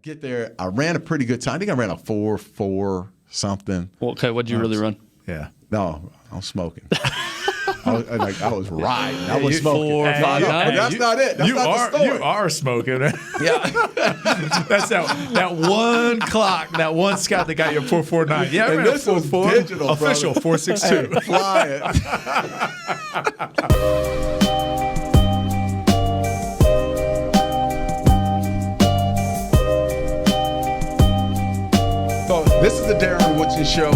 get there. I ran a pretty good time. I think I ran a 4.4 something. Well, okay, what'd you really run? Yeah. No, I was smoking. I was riding. I was smoking. 4, 5, 9. That's not it. That's not the story. You are smoking. Yeah. That's that one clock, that one scout that got you a 4.49. Yeah, I ran a 4.4. Digital, official 4.62. Hey, fly it. So this is the Darren Woodson Show,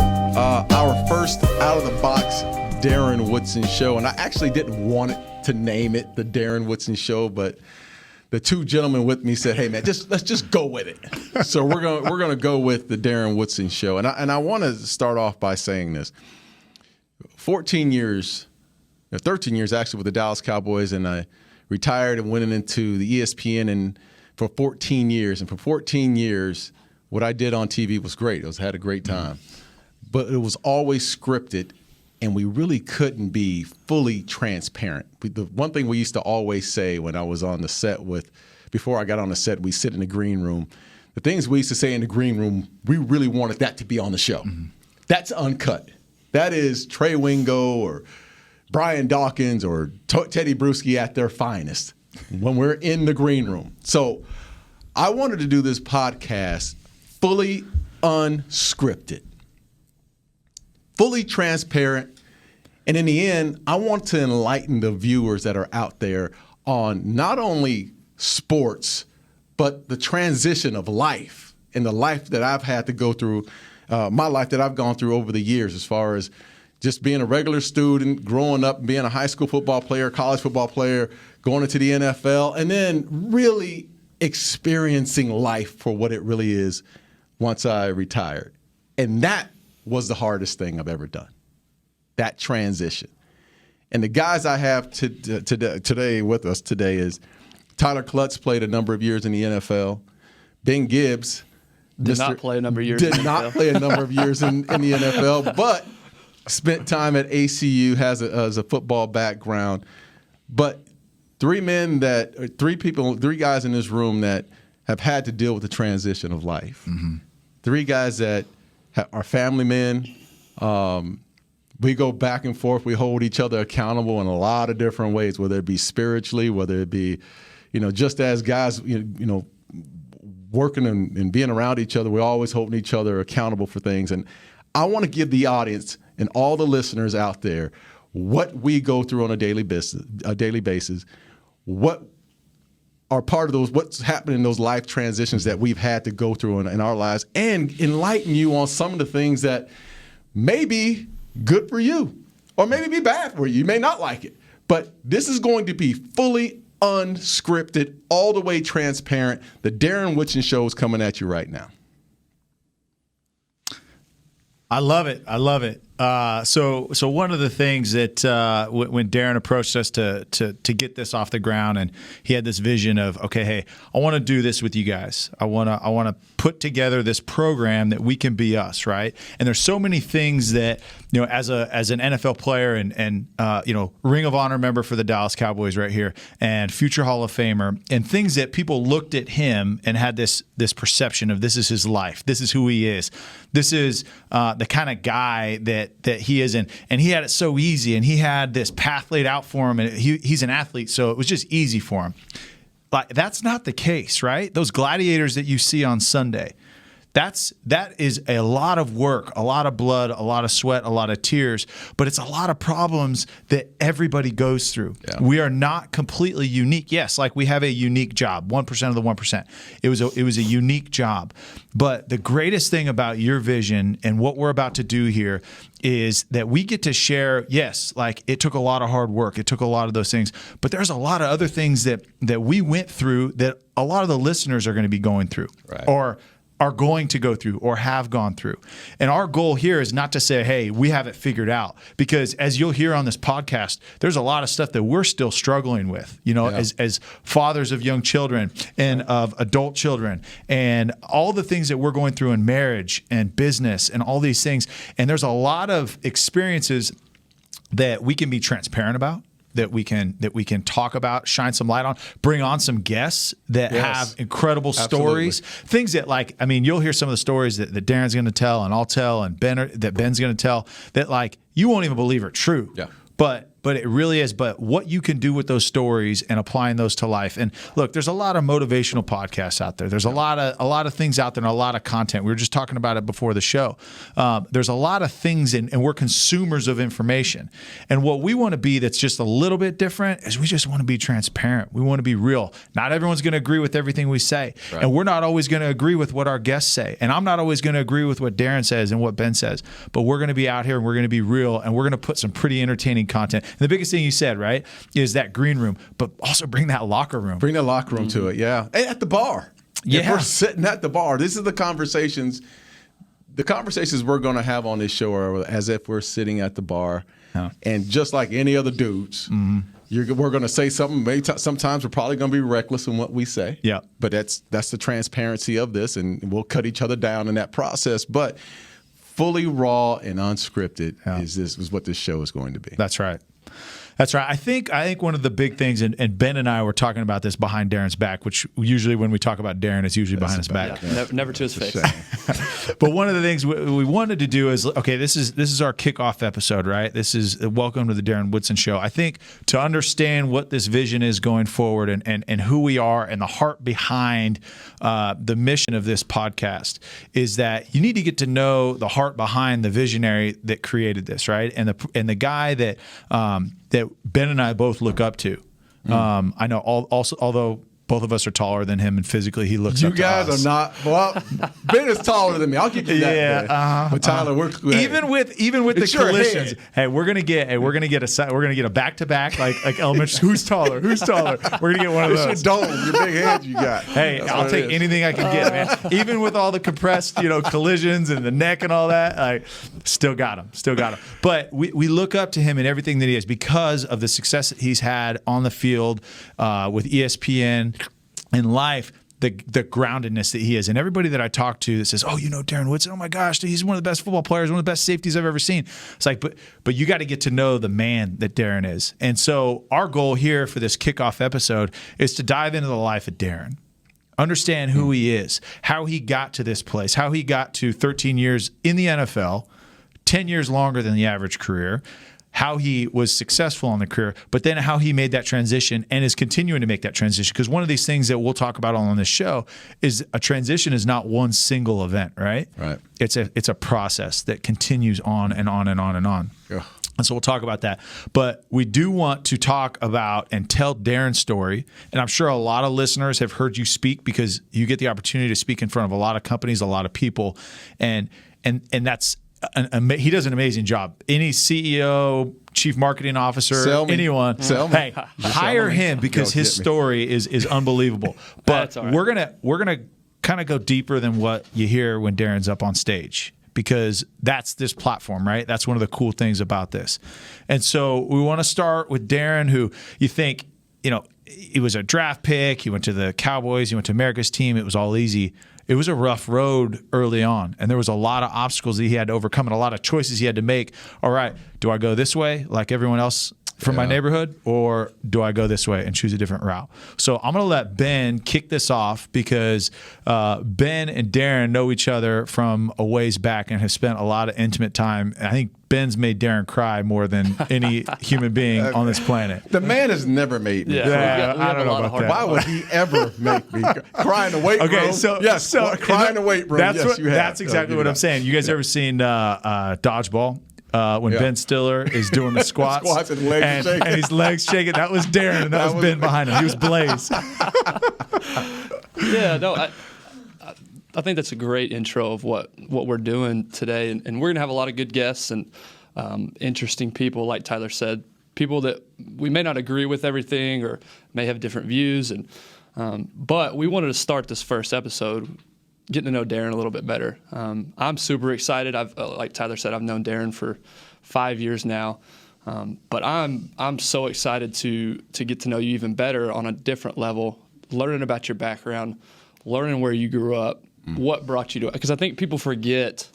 our first out-of-the-box Darren Woodson Show. And I actually didn't want it to name it the Darren Woodson Show, but the two gentlemen with me said, "Hey man, let's just go with it." So we're gonna go with the Darren Woodson Show. And I want to start off by saying this: 13 years actually with the Dallas Cowboys, and I retired and went into the ESPN and for 14 years. And for 14 years, what I did on TV was great. I had a great time, but it was always scripted. And we really couldn't be fully transparent. The one thing we used to always say when I was on the set before I got on the set, we sit in the green room. The things we used to say in the green room, we really wanted that to be on the show. Mm-hmm. That's uncut. That is Trey Wingo or Brian Dawkins or Teddy Bruschi at their finest when we're in the green room. So I wanted to do this podcast fully unscripted, fully transparent, and in the end, I want to enlighten the viewers that are out there on not only sports, but the transition of life and the life that I've had to go through, my life that I've gone through over the years, as far as just being a regular student, growing up, being a high school football player, college football player, going into the NFL, and then really experiencing life for what it really is once I retired. And that was the hardest thing I've ever done, that transition. And the guys I have today with us today is Tyler Klutz, played a number of years in the NFL. Ben Gibbs did not play a number of years in the NFL, but spent time at ACU, has a football background. But three guys in this room that have had to deal with the transition of life. Mm-hmm. Three guys that are family men. We go back and forth. We hold each other accountable in a lot of different ways, whether it be spiritually, whether it be, just as guys, working and being around each other, we're always holding each other accountable for things. And I want to give the audience and all the listeners out there what we go through on a daily basis, what are part of those, what's happening in those life transitions that we've had to go through in our lives, and enlighten you on some of the things that may be good for you or maybe be bad for you. You may not like it, but this is going to be fully unscripted, all the way transparent. The Darren Woodson Show is coming at you right now. I love it. So one of the things that when Darren approached us to get this off the ground, and he had this vision of, okay, hey, I want to do this with you guys. I want to put together this program that we can be us, right? And there's so many things that, as an NFL player and Ring of Honor member for the Dallas Cowboys right here, and future Hall of Famer, and things that people looked at him and had this perception of, this is his life, this is who he is, this is the kind of guy that he is in, and he had it so easy, and he had this path laid out for him, and he's an athlete, so it was just easy for him. Like, that's not the case, right? Those gladiators that you see on Sunday, that is a lot of work, a lot of blood, a lot of sweat, a lot of tears, but it's a lot of problems that everybody goes through. Yeah. We are not completely unique. Yes, like we have a unique job, 1% of the 1%. It was a unique job. But the greatest thing about your vision and what we're about to do here is that we get to share, yes, like it took a lot of hard work. It took a lot of those things, but there's a lot of other things that we went through that a lot of the listeners are going to be going through, right, or are going to go through or have gone through. And our goal here is not to say, hey, we have it figured out, because as you'll hear on this podcast, there's a lot of stuff that we're still struggling with, as fathers of young children and of adult children, and all the things that we're going through in marriage and business and all these things. And there's a lot of experiences that we can be transparent about. that we can talk about, shine some light on, bring on some guests that have incredible stories, things that you'll hear some of the stories that Darren's going to tell and I'll tell and that Ben's going to tell that you won't even believe are true. Yeah. But it really is. But what you can do with those stories and applying those to life. And look, there's a lot of motivational podcasts out there. There's a lot of things out there and a lot of content. We were just talking about it before the show. There's a lot of things, and we're consumers of information. And what we want to be that's just a little bit different is we just want to be transparent. We want to be real. Not everyone's going to agree with everything we say. Right. And we're not always going to agree with what our guests say. And I'm not always going to agree with what Darren says and what Ben says. But we're going to be out here and we're going to be real and we're going to put some pretty entertaining content. And the biggest thing you said, right, is that green room, but also bring that locker room. Bring that locker room to it, yeah. And at the bar. Yeah. If we're sitting at the bar, this is the conversations we're going to have on this show are as if we're sitting at the bar. Yeah. And just like any other dudes, we're going to say something. Sometimes we're probably going to be reckless in what we say. Yeah. But that's the transparency of this, and we'll cut each other down in that process. But fully raw and unscripted is what this show is going to be. That's right. That's right. I think one of the big things, and Ben and I were talking about this behind Darren's back, which usually when we talk about Darren, it's usually behind his back. Yeah. Never to his face. But one of the things we wanted to do is, okay, this is our kickoff episode, right? This is welcome to the Darren Woodson Show. I think to understand what this vision is going forward and who we are and the heart behind the mission of this podcast is that you need to get to know the heart behind the visionary that created this, right? And the guy that Ben and I both look up to. I know although both of us are taller than him and physically he looks up to us. You guys are not. Well, Ben is taller than me. I'll give you that. Yeah, but Tyler, we're even with the collisions. Hey, we're gonna get a back-to-back like elementary. Who's taller? We're gonna get one of those. It's your dome, your big head you got. Hey, I'll take anything I can get, man. Even with all the compressed, collisions and the neck and all that, I still got him. But we look up to him in everything that he has because of the success that he's had on the field with ESPN. In life, the groundedness that he is. And everybody that I talk to that says, oh, Darren Woodson, oh my gosh, he's one of the best football players, one of the best safeties I've ever seen. It's like, but you got to get to know the man that Darren is. And so our goal here for this kickoff episode is to dive into the life of Darren. Understand who he is, how he got to this place, how he got to 13 years in the NFL, 10 years longer than the average career, how he was successful in the career, but then how he made that transition and is continuing to make that transition. Because one of these things that we'll talk about on this show is a transition is not one single event, right? Right. It's a process that continues on and on and on and on. Yeah. And so we'll talk about that. But we do want to talk about and tell Darren's story. And I'm sure a lot of listeners have heard you speak because you get the opportunity to speak in front of a lot of companies, a lot of people. And that's he does an amazing job. Any CEO, chief marketing officer, anyone, hey, hire him because his story is unbelievable. But right. we're gonna kind of go deeper than what you hear when Darren's up on stage, because that's this platform, right? That's one of the cool things about this. And so we want to start with Darren, who you think, he was a draft pick. He went to the Cowboys. He went to America's team. It was all easy. It was a rough road early on, and there was a lot of obstacles that he had to overcome and a lot of choices he had to make. All right, do I go this way like everyone else from my neighborhood, or do I go this way and choose a different route? So I'm going to let Ben kick this off because Ben and Darren know each other from a ways back and have spent a lot of intimate time. I think Ben's made Darren cry more than any human being on this planet. The man has never made me cry. I don't know about that. Why would he ever make me cry in the weight room? Okay, so cry in the weight room. That's exactly what I'm saying. You guys ever seen Dodgeball? When Ben Stiller is doing the squats and legs shaking. And his legs shaking. That was Darren, and that was Ben behind him. He was Blaze. I think that's a great intro of what we're doing today, and we're gonna have a lot of good guests and interesting people, like Tyler said, people that we may not agree with everything or may have different views, and but we wanted to start this first episode getting to know Darren a little bit better. I'm super excited. Like Tyler said, I've known Darren for 5 years now, but I'm so excited to get to know you even better on a different level, learning about your background, learning where you grew up, what brought you to it. Because I think people forget.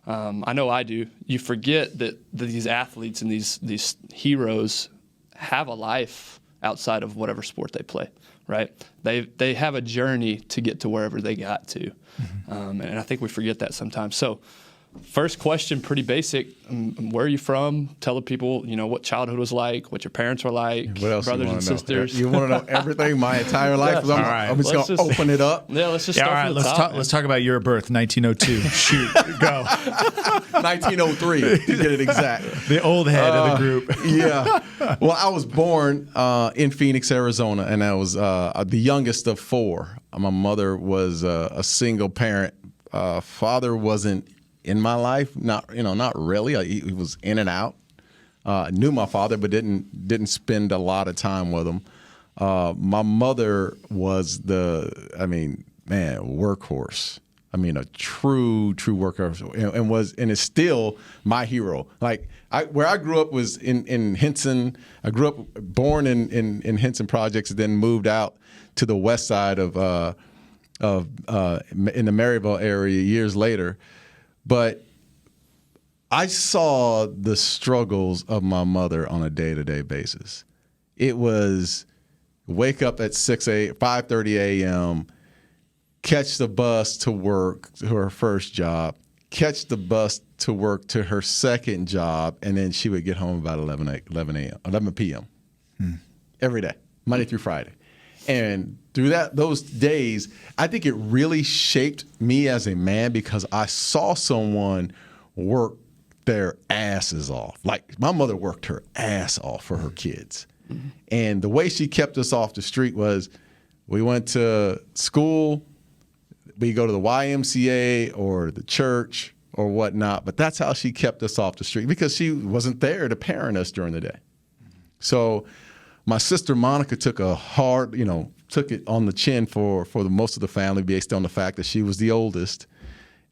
I know I do. You forget that these athletes and these heroes have a life outside of whatever sport they play, right? They have a journey to get to wherever they got to. And I think we forget that sometimes. So first question, pretty basic. Where are you from? Tell the people, what childhood was like, what your parents were like, what else brothers and sisters. You want to know everything, my entire life? All right. I'm just going to open it up. Yeah, let's just Yeah, start all right, from the let's top. talk. Let's talk about your birth, 1902. Shoot, go. 1903, to get it exact. The old head of the group. Yeah. Well, I was born in Phoenix, Arizona, and I was the youngest of four. My mother was a single parent. Father wasn't in my life, not really. He was in and out. Knew my father, but didn't spend a lot of time with him. My mother was workhorse. A true workhorse, and is still my hero. Like where I grew up was in Henson. I grew up born in Henson Projects, and then moved out to the west side of in the Maryville area years later. But I saw the struggles of my mother on a day-to-day basis. It was wake up at 5:30 a.m., catch the bus to work to her first job, catch the bus to work to her second job, and then she would get home about 11 p.m. Every day, Monday through Friday. And through those days, I think it really shaped me as a man because I saw someone work their asses off. Like my mother worked her ass off for her kids. And the way she kept us off the street was we went to school, we go to the YMCA or the church or whatnot, but that's how she kept us off the street because she wasn't there to parent us during the day. So my sister Monica took it on the chin for the most of the family based on the fact that she was the oldest.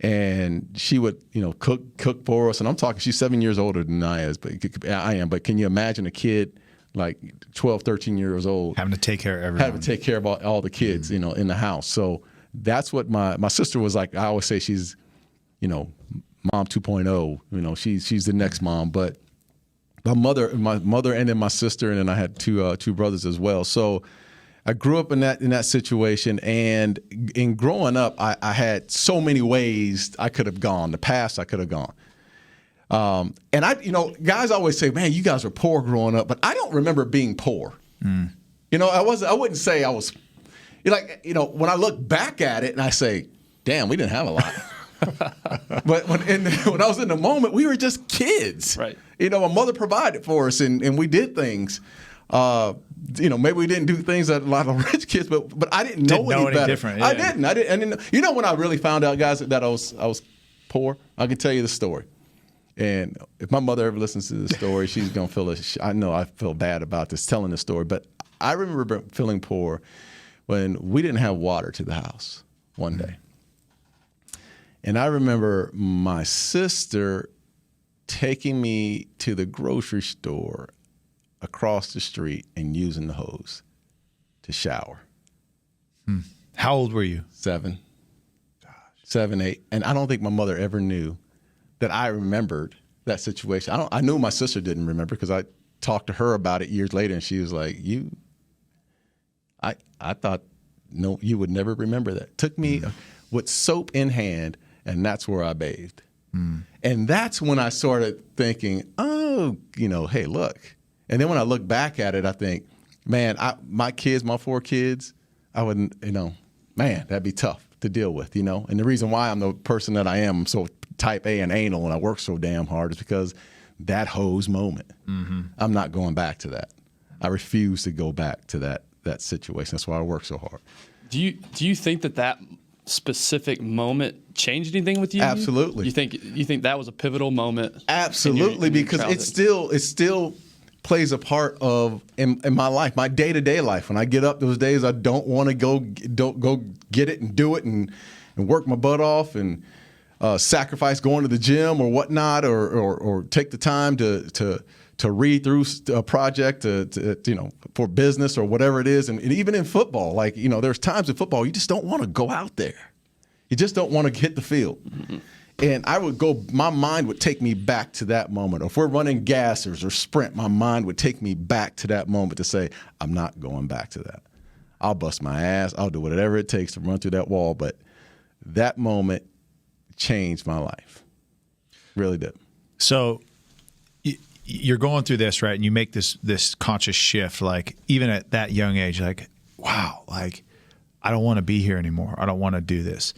And she would, cook for us. And I'm talking, she's 7 years older than I am. But can you imagine a kid like 12, 13 years old Having to take care of everyone. having to take care of all the kids, in the house. So that's what my sister was like. I always say she's, mom 2.0. She's the next mom. But my mother, and then my sister, and then I had two brothers as well. So I grew up in that situation, and in growing up, I had so many ways I could have gone. The past I could have gone. And guys always say, "Man, you guys were poor growing up," but I don't remember being poor. I wouldn't say I was. When I look back at it and I say, "Damn, we didn't have a lot." But when I was in the moment, we were just kids. Right. My mother provided for us, and we did things. Maybe we didn't do things that a lot of rich kids, but I didn't know any better. Different. Yeah. I didn't. When I really found out, guys, that I was poor, I can tell you the story. And if my mother ever listens to this story, she's gonna feel I know I feel bad about this telling this story, but I remember feeling poor when we didn't have water to the house one day. And I remember my sister taking me to the grocery store across the street and using the hose to shower. How old were you? 7. 7, 8. And I don't think my mother ever knew that I remembered that situation. I knew my sister didn't remember because I talked to her about it years later, and she was like, I thought, no, you would never remember that. Took me with soap in hand, and that's where I bathed. And that's when I started thinking, hey, look. And then when I look back at it, I think, man, my 4 kids, I wouldn't, man, that'd be tough to deal with, And the reason why I'm the person that I am, I'm so type A and anal, and I work so damn hard is because that hose moment. I'm not going back to that. I refuse to go back to that situation. That's why I work so hard. Do you think that specific moment changed anything with you? Absolutely. You think that was a pivotal moment? Absolutely, in your because childhood? it still plays a part of in my life, my day-to-day life. When I get up those days, I don't want to go get it and do it and work my butt off and sacrifice going to the gym or whatnot, or take the time to read through a project for business or whatever it is. And even in football, there's times in football you just don't want to go out there. You just don't want to hit the field. And my mind would take me back to that moment. Or if we're running gassers or sprint, my mind would take me back to that moment to say, I'm not going back to that. I'll bust my ass. I'll do whatever it takes to run through that wall. But that moment changed my life. Really did. So you're going through this, right? And you make this conscious shift, like even at that young age, like, wow, like I don't want to be here anymore. I don't want to do this.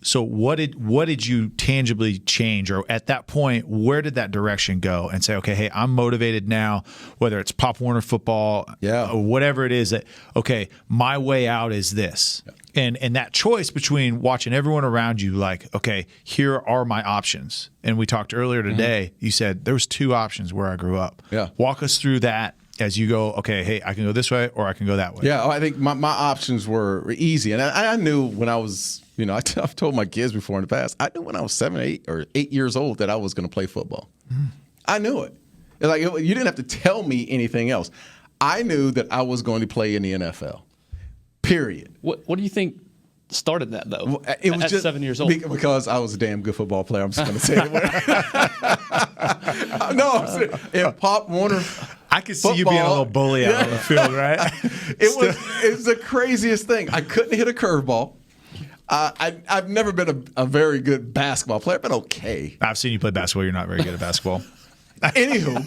So what did you tangibly change, or at that point, where did that direction go? And say, okay, hey, I'm motivated now, whether it's Pop Warner football, or whatever it is, that okay, my way out is this. Yeah. And that choice between watching everyone around you, like, okay, here are my options. And we talked earlier today, you said there was 2 options where I grew up. Yeah. Walk us through that as you go, okay, hey, I can go this way or I can go that way. Yeah, I think my options were easy. And I knew when I was, I've told my kids before in the past, I knew when I was 7, 8, or 8 years old that I was going to play football. I knew it. Like, you didn't have to tell me anything else. I knew that I was going to play in the NFL, period. What do you think started that, though, it was at just 7 years old? Because I was a damn good football player. I'm just going to say it. No, in Pop Warner I could see you being a little bully out on the field, right? It was the craziest thing. I couldn't hit a curveball. I've never been a very good basketball player. I've been okay. I've seen you play basketball. You're not very good at basketball. Anywho,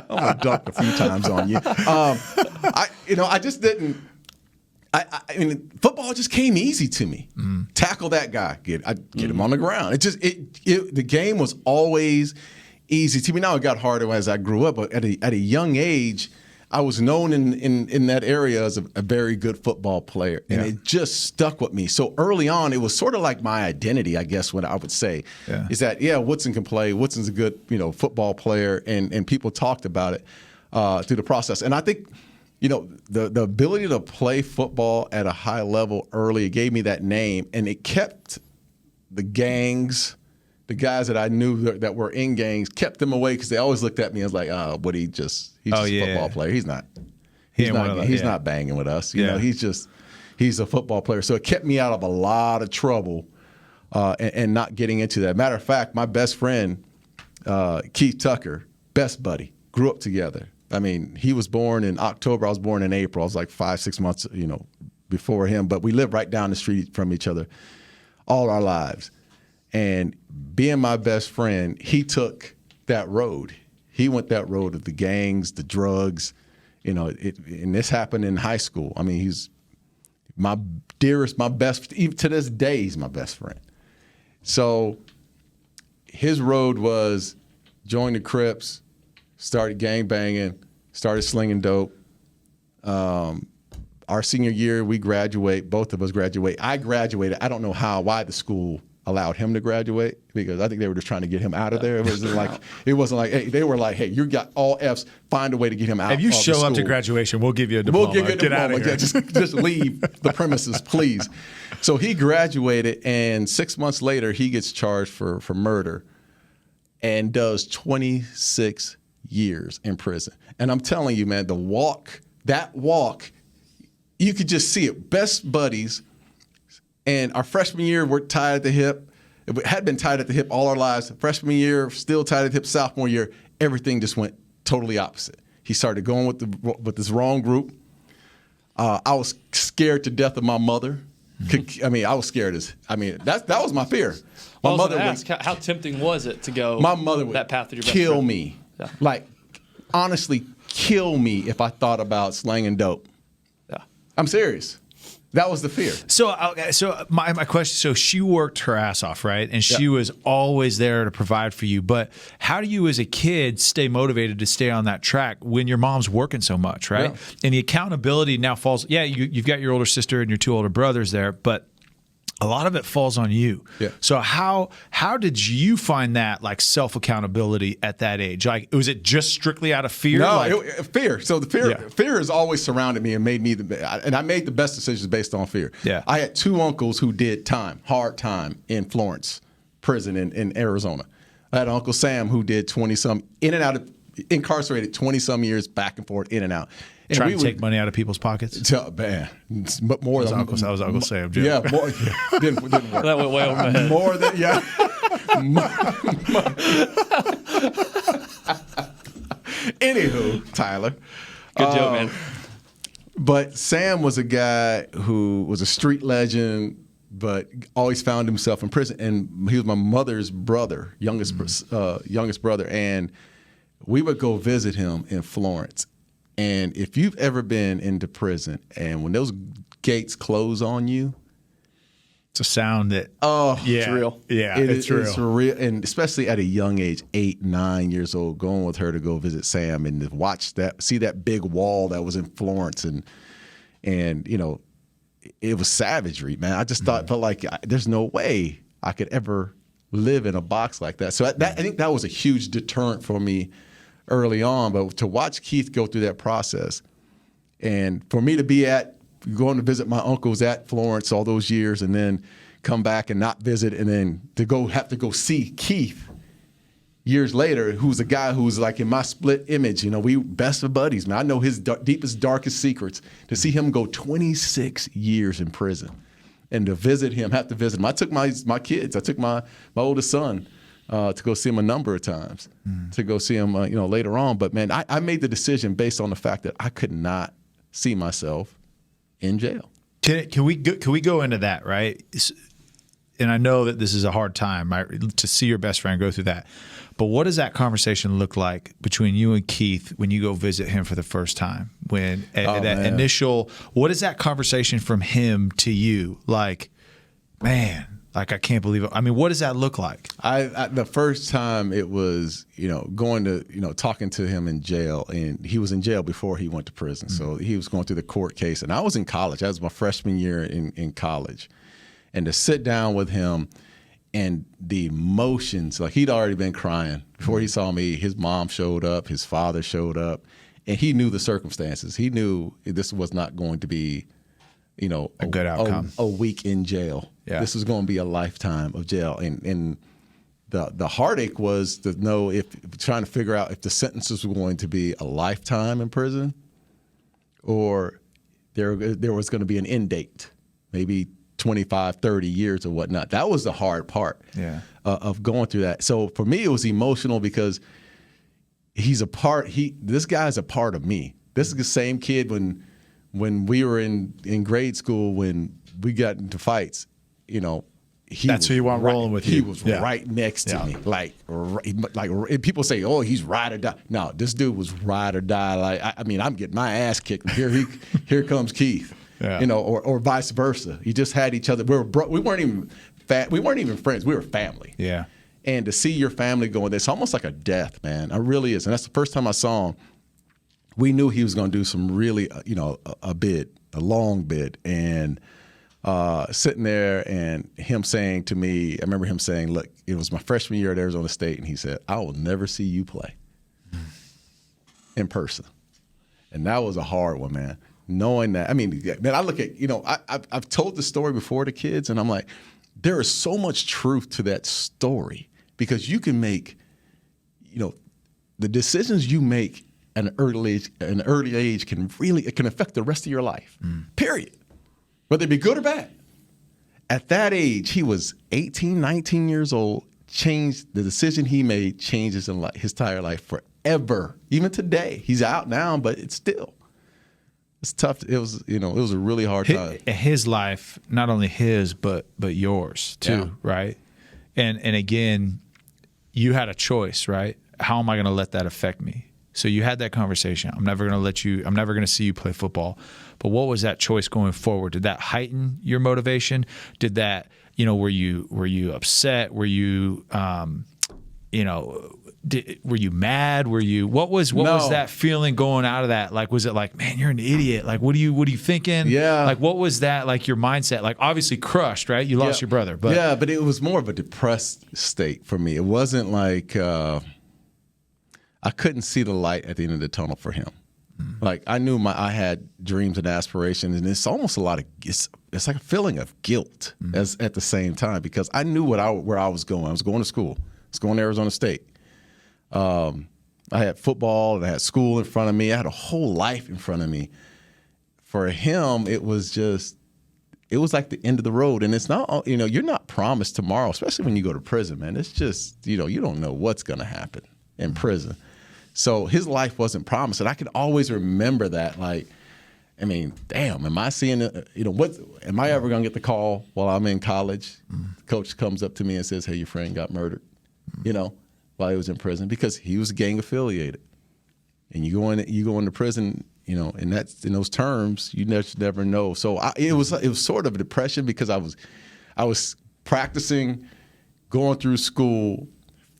I'm gonna duck a few times on you. I just didn't. I mean, football just came easy to me. Tackle that guy, get him on the ground. The game was always easy to me. Now it got harder as I grew up, but at a young age, I was known in that area as a very good football player, and it just stuck with me. So early on, it was sort of like my identity, I guess, what I would say, is that, Woodson can play. Woodson's a good, football player, and people talked about it through the process. And I think, the ability to play football at a high level early, it gave me that name, and it kept the gangs, the guys that I knew that were in gangs, kept them away because they always looked at me as like, he's just a football player. He's not banging with us. He's a football player. So it kept me out of a lot of trouble and not getting into that. Matter of fact, my best friend, Keith Tucker, best buddy, grew up together. I mean, he was born in October. I was born in April. I was like 5-6 months, before him. But we lived right down the street from each other all our lives. And being my best friend, he took that road. He went that road of the gangs, the drugs, and this happened in high school. I mean, he's my dearest, my best, even to this day, he's my best friend. So his road was join the Crips, started gang banging, started slinging dope. Our senior year, we graduate. Both of us graduate. I graduated. I don't know why the school allowed him to graduate, because I think they were just trying to get him out of there. It wasn't like, hey, they were like, hey, you got all Fs. Find a way to get him out. If you show up to graduation, we'll give you a diploma. We'll give you a diploma. Get out of here. Just leave the premises, please. So he graduated, and 6 months later, he gets charged for murder and does 26 years in prison. And I'm telling you, man, that walk, you could just see it. Best buddies. And our freshman year, we're tied at the hip. It had been tied at the hip all our lives. Freshman year, still tied at the hip. Sophomore year, everything just went totally opposite. He started going with this wrong group. I was scared to death of my mother. I mean, I was scared that was my fear. My mother would ask, how tempting was it to go? My mother would that path with your best kill friend? me, like honestly, kill me if I thought about slanging dope. Yeah, I'm serious. That was the fear. So my question, so she worked her ass off, right? And she was always there to provide for you. But how do you as a kid stay motivated to stay on that track when your mom's working so much, right? Yeah. And the accountability now falls, you've got your older sister and your 2 older brothers there, but a lot of it falls on you. Yeah. So how did you find that like self-accountability at that age? Like, was it just strictly out of fear? No, fear. So the fear has always surrounded me and made me and I made the best decisions based on fear. Yeah. I had 2 uncles who did hard time in Florence prison in Arizona. I had Uncle Sam who did 20-some in and out of incarcerated 20-some years back and forth, in and out. And trying to take money out of people's pockets? Man, more than Uncle Sam. Yeah, more, didn't work. That went way over my head. More than, Anywho, Tyler. Good joke, man. But Sam was a guy who was a street legend, but always found himself in prison. And he was my mother's brother, youngest brother. And we would go visit him in Florence. And if you've ever been into prison, and when those gates close on you, It's a sound that It's real. Yeah, it's real, and especially at a young age, 8, 9 years old, going with her to go visit Sam and to watch that, see that big wall that was in Florence, and you know, it was savagery, man. I just felt like there's no way I could ever live in a box like that. So I think that was a huge deterrent for me early on. But to watch Keith go through that process, and for me to be going to visit my uncles at Florence all those years, and then come back and not visit, and then to have to go see Keith years later, who's a guy who's like in my split image. You know, we best of buddies, man. I know his deepest, darkest secrets. To see him go 26 years in prison, and to visit him, have to visit him. I took my kids. I took my oldest son to go see him a number of times, to go see him, later on. But man, I made the decision based on the fact that I could not see myself in jail. Can we go into that, right? And I know that this is a hard time, right, to see your best friend go through that. But what does that conversation look like between you and Keith when you go visit him for the first time? When initial, what is that conversation from him to you? Like, man, like I can't believe it. I mean, what does that look like? The first time it was, going to, talking to him in jail, and he was in jail before he went to prison. So he was going through the court case, and I was in college. That was my freshman year in college. And to sit down with him and the emotions, like he'd already been crying before he saw me. His mom showed up, his father showed up, and he knew the circumstances. He knew this was not going to be, a good outcome. A week in jail. Yeah. This was going to be a lifetime of jail. And the heartache was to know trying to figure out if the sentences were going to be a lifetime in prison, or there was going to be an end date, maybe 25, 30 years or whatnot. That was the hard part of going through that. So for me, it was emotional because this guy's a part of me. This is the same kid when we were in grade school, when we got into fights, that's who you want rolling with you. He was right next to me. Like people say, oh, he's ride or die. No, this dude was ride or die. Like, I'm getting my ass kicked. Here comes Keith. Yeah. Or vice versa. You just had each other. We weren't even friends. We were family. Yeah. And to see your family going, it's almost like a death, man. It really is. And that's the first time I saw him. We knew he was going to do some really, a long bid. And sitting there and him saying to me, I remember him saying, look, it was my freshman year at Arizona State, and he said, I will never see you play in person. And that was a hard one, man. Knowing that, man, I look at, I've told the story before to kids, and I'm like, there is so much truth to that story, because you can make, the decisions you make at an early age can affect the rest of your life, period. Whether it be good or bad. At that age, he was 18, 19 years old, the decision he made changes his entire life forever. Even today, he's out now, but it's tough. It was a really hard time. His life, not only his, but yours too, right? And again, you had a choice, right? How am I going to let that affect me? So you had that conversation. I'm never going to see you play football. But what was that choice going forward? Did that heighten your motivation? Did that, were you upset? Were you, were you mad? What was that feeling going out of that? Like, was it like, man, you're an idiot? Like, what are you thinking? Yeah. Like, what was that, like your mindset? Like, obviously crushed, right? You lost your brother. But but it was more of a depressed state for me. It wasn't like, I couldn't see the light at the end of the tunnel for him. Like, I knew I had dreams and aspirations, and it's almost it's like a feeling of guilt at the same time, because I knew where I was going. I was going to school. I was going to Arizona State. I had football and I had school in front of me. I had a whole life in front of me. For him, it was just, it was like the end of the road. And it's not, you're not promised tomorrow, especially when you go to prison, man. It's just, you don't know what's going to happen in prison. So his life wasn't promised. And I could always remember that, like, I mean, damn, am I seeing, am I ever going to get the call while I'm in college? Coach comes up to me and says, hey, your friend got murdered, while he was in prison, because he was gang affiliated. And you go into prison, and that's in those terms, you never know. So it was sort of a depression, because I was practicing, going through school,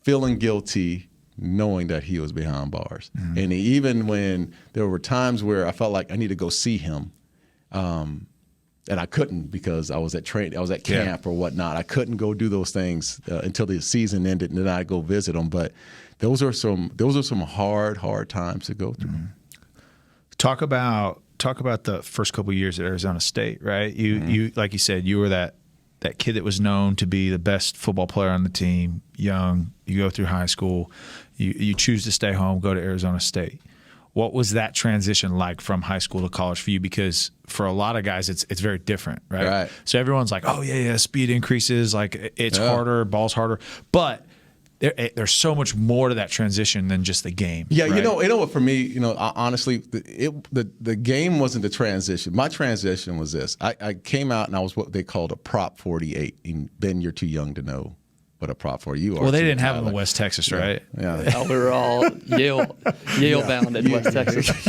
feeling guilty, knowing that he was behind bars. And even when there were times where I felt like I need to go see him, and I couldn't because I was at camp or whatnot. I couldn't go do those things until the season ended, and then I'd go visit him. But those are some hard times to go through. Talk about the first couple of years at Arizona State, right? You like you said, you were that kid that was known to be the best football player on the team, young. You go through high school, you choose to stay home, go to Arizona State. What was that transition like from high school to college for you? Because for a lot of guys, it's very different, right? So everyone's like, oh, yeah, speed increases, like it's harder, ball's harder. But there's so much more to that transition than just the game. Yeah, right? you know what? For me, honestly, the game wasn't the transition. My transition was this: I came out and I was what they called a Prop 48. And Ben, you're too young to know what a Prop 48 you are. Well, they didn't have them in West Texas, right? Yeah. We were all Yale bound in West Texas.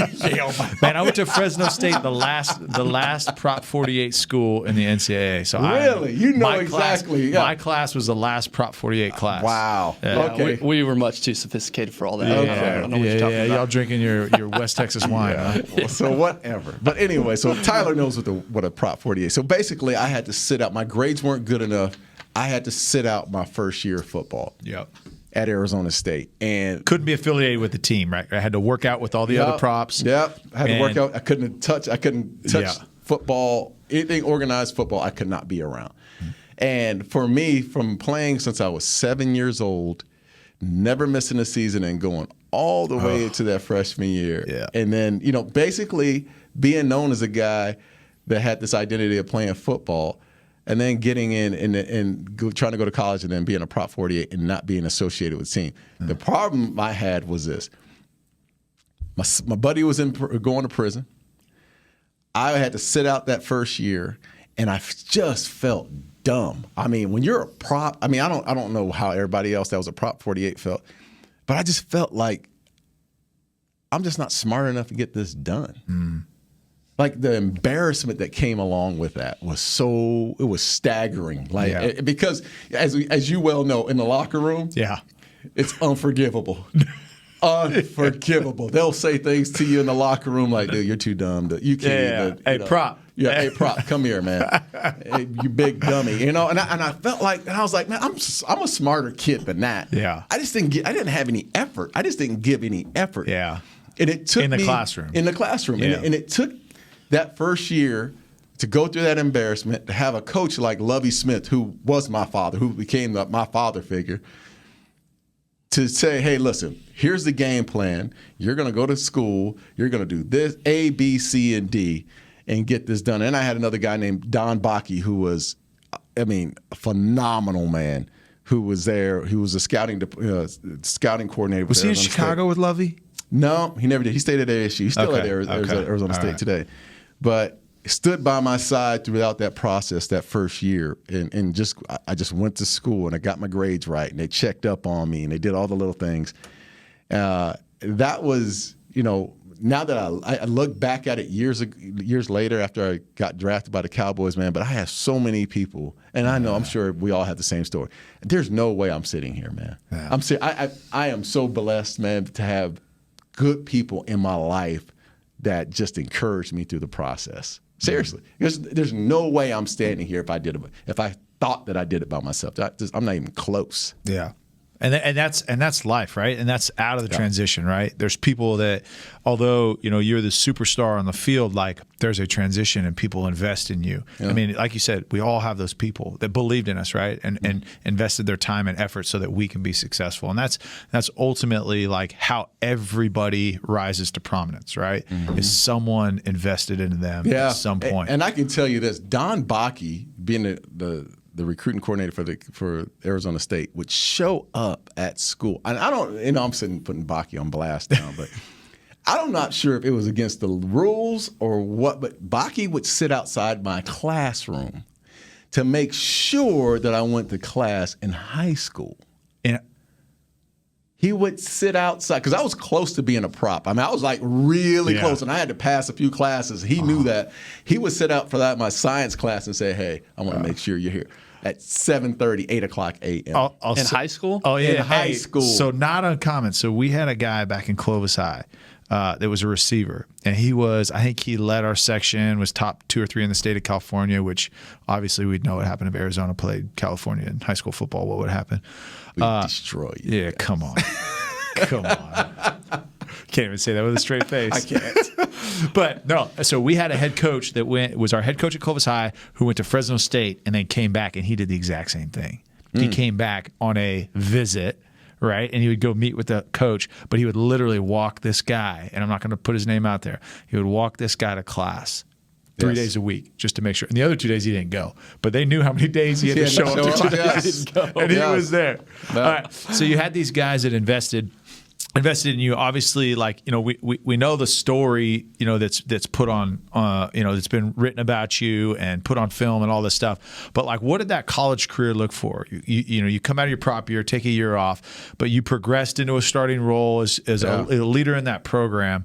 Man, I went to Fresno State, the last Prop 48 school in the NCAA. So really, exactly. My class was the last Prop 48 class. Wow. Yeah, okay. We were much too sophisticated for all that. Okay. I don't know what you're talking about. Y'all drinking your West Texas wine, huh? Well, so whatever. But anyway, so Tyler knows what a Prop 48. So basically, I had to sit out. My grades weren't good enough. I had to sit out my first year of football. Yep. At Arizona State, and couldn't be affiliated with the team, right? I had to work out with all the other props. Yep, I had to work out. I couldn't touch football, anything organized football. I could not be around. And for me, from playing since I was 7 years old, never missing a season and going all the way into that freshman year, and then basically being known as a guy that had this identity of playing football. And then getting in and trying to go to college and then being a Prop 48 and not being associated with the team. The problem I had was this. My buddy was going to prison. I had to sit out that first year, and I just felt dumb. I mean, when you're a prop, I don't know how everybody else that was a Prop 48 felt, but I just felt like I'm just not smart enough to get this done. Like the embarrassment that came along with that was staggering. Because as you well know, in the locker room, it's unforgivable. Unforgivable. They'll say things to you in the locker room like, dude, you're too dumb. You can't even. Hey, prop. Yeah, hey, prop, come here, man. Hey, you big dummy. And I felt like, and I was like, man, I'm a smarter kid than that. Yeah. I didn't have any effort. I just didn't give any effort. Yeah. And it took in the classroom. Yeah. And it took that first year to go through that embarrassment, to have a coach like Lovie Smith, who was my father, who became my father figure, to say, hey, listen, here's the game plan. You're going to go to school. You're going to do this, A, B, C, and D, and get this done. And I had another guy named Don Bakke, who was, a phenomenal man, who was there. He was a scouting coordinator. Was he in Chicago with Lovie? No, he never did. He stayed at ASU. He's still at Arizona State today. But stood by my side throughout that process that first year, and I just went to school and I got my grades right, and they checked up on me and they did all the little things. That was, now that I look back at it years later after I got drafted by the Cowboys, man. But I have so many people, and I know I'm sure we all have the same story. There's no way I'm sitting here, man. Yeah. I am so blessed, man, to have good people in my life that just encouraged me through the process. Seriously, there's no way I'm standing here if I thought that I did it by myself. I'm not even close. Yeah. And that's life, right? And that's out of the transition, right? There's people that, although you're the superstar on the field, like there's a transition and people invest in you. Yeah. I mean, like you said, we all have those people that believed in us, right? And invested their time and effort so that we can be successful. And that's ultimately like how everybody rises to prominence, right? Mm-hmm. Is someone invested into them at some point. And I can tell you this, Don Bakke, being the recruiting coordinator for Arizona State, would show up at school. And I don't, I'm sitting putting Bakke on blast now, but I'm not sure if it was against the rules or what, but Bakke would sit outside my classroom to make sure that I went to class in high school. And he would sit outside because I was close to being a prop. I mean, I was like really close, and I had to pass a few classes. He knew that. He would sit out for that my science class and say, "Hey, I want to make sure you're here at 7:30, 8 o'clock a.m." In high school? Oh yeah, in high school. So not uncommon. So we had a guy back in Clovis High that was a receiver, and I think he led our section, was top 2 or 3 in the state of California, which obviously we'd know what happened if Arizona played California in high school football. What would happen? We destroy you. Yeah, come on. Come on. Can't even say that with a straight face. I can't. But no, so we had a head coach that was our head coach at Clovis High who went to Fresno State and then came back, and he did the exact same thing. He came back on a visit, right? And he would go meet with the coach, but he would literally walk this guy, and I'm not going to put his name out there. He would walk this guy to class 3 days a week just to make sure. And the other 2 days he didn't go. But they knew how many days he had to show up to class. And he was there. No. All right. So you had these guys that invested in you. Obviously, like, we know the story, that's put on, that's been written about you and put on film and all this stuff. But like, what did that college career look for? You come out of your prop year, take a year off, but you progressed into a starting role as a leader in that program.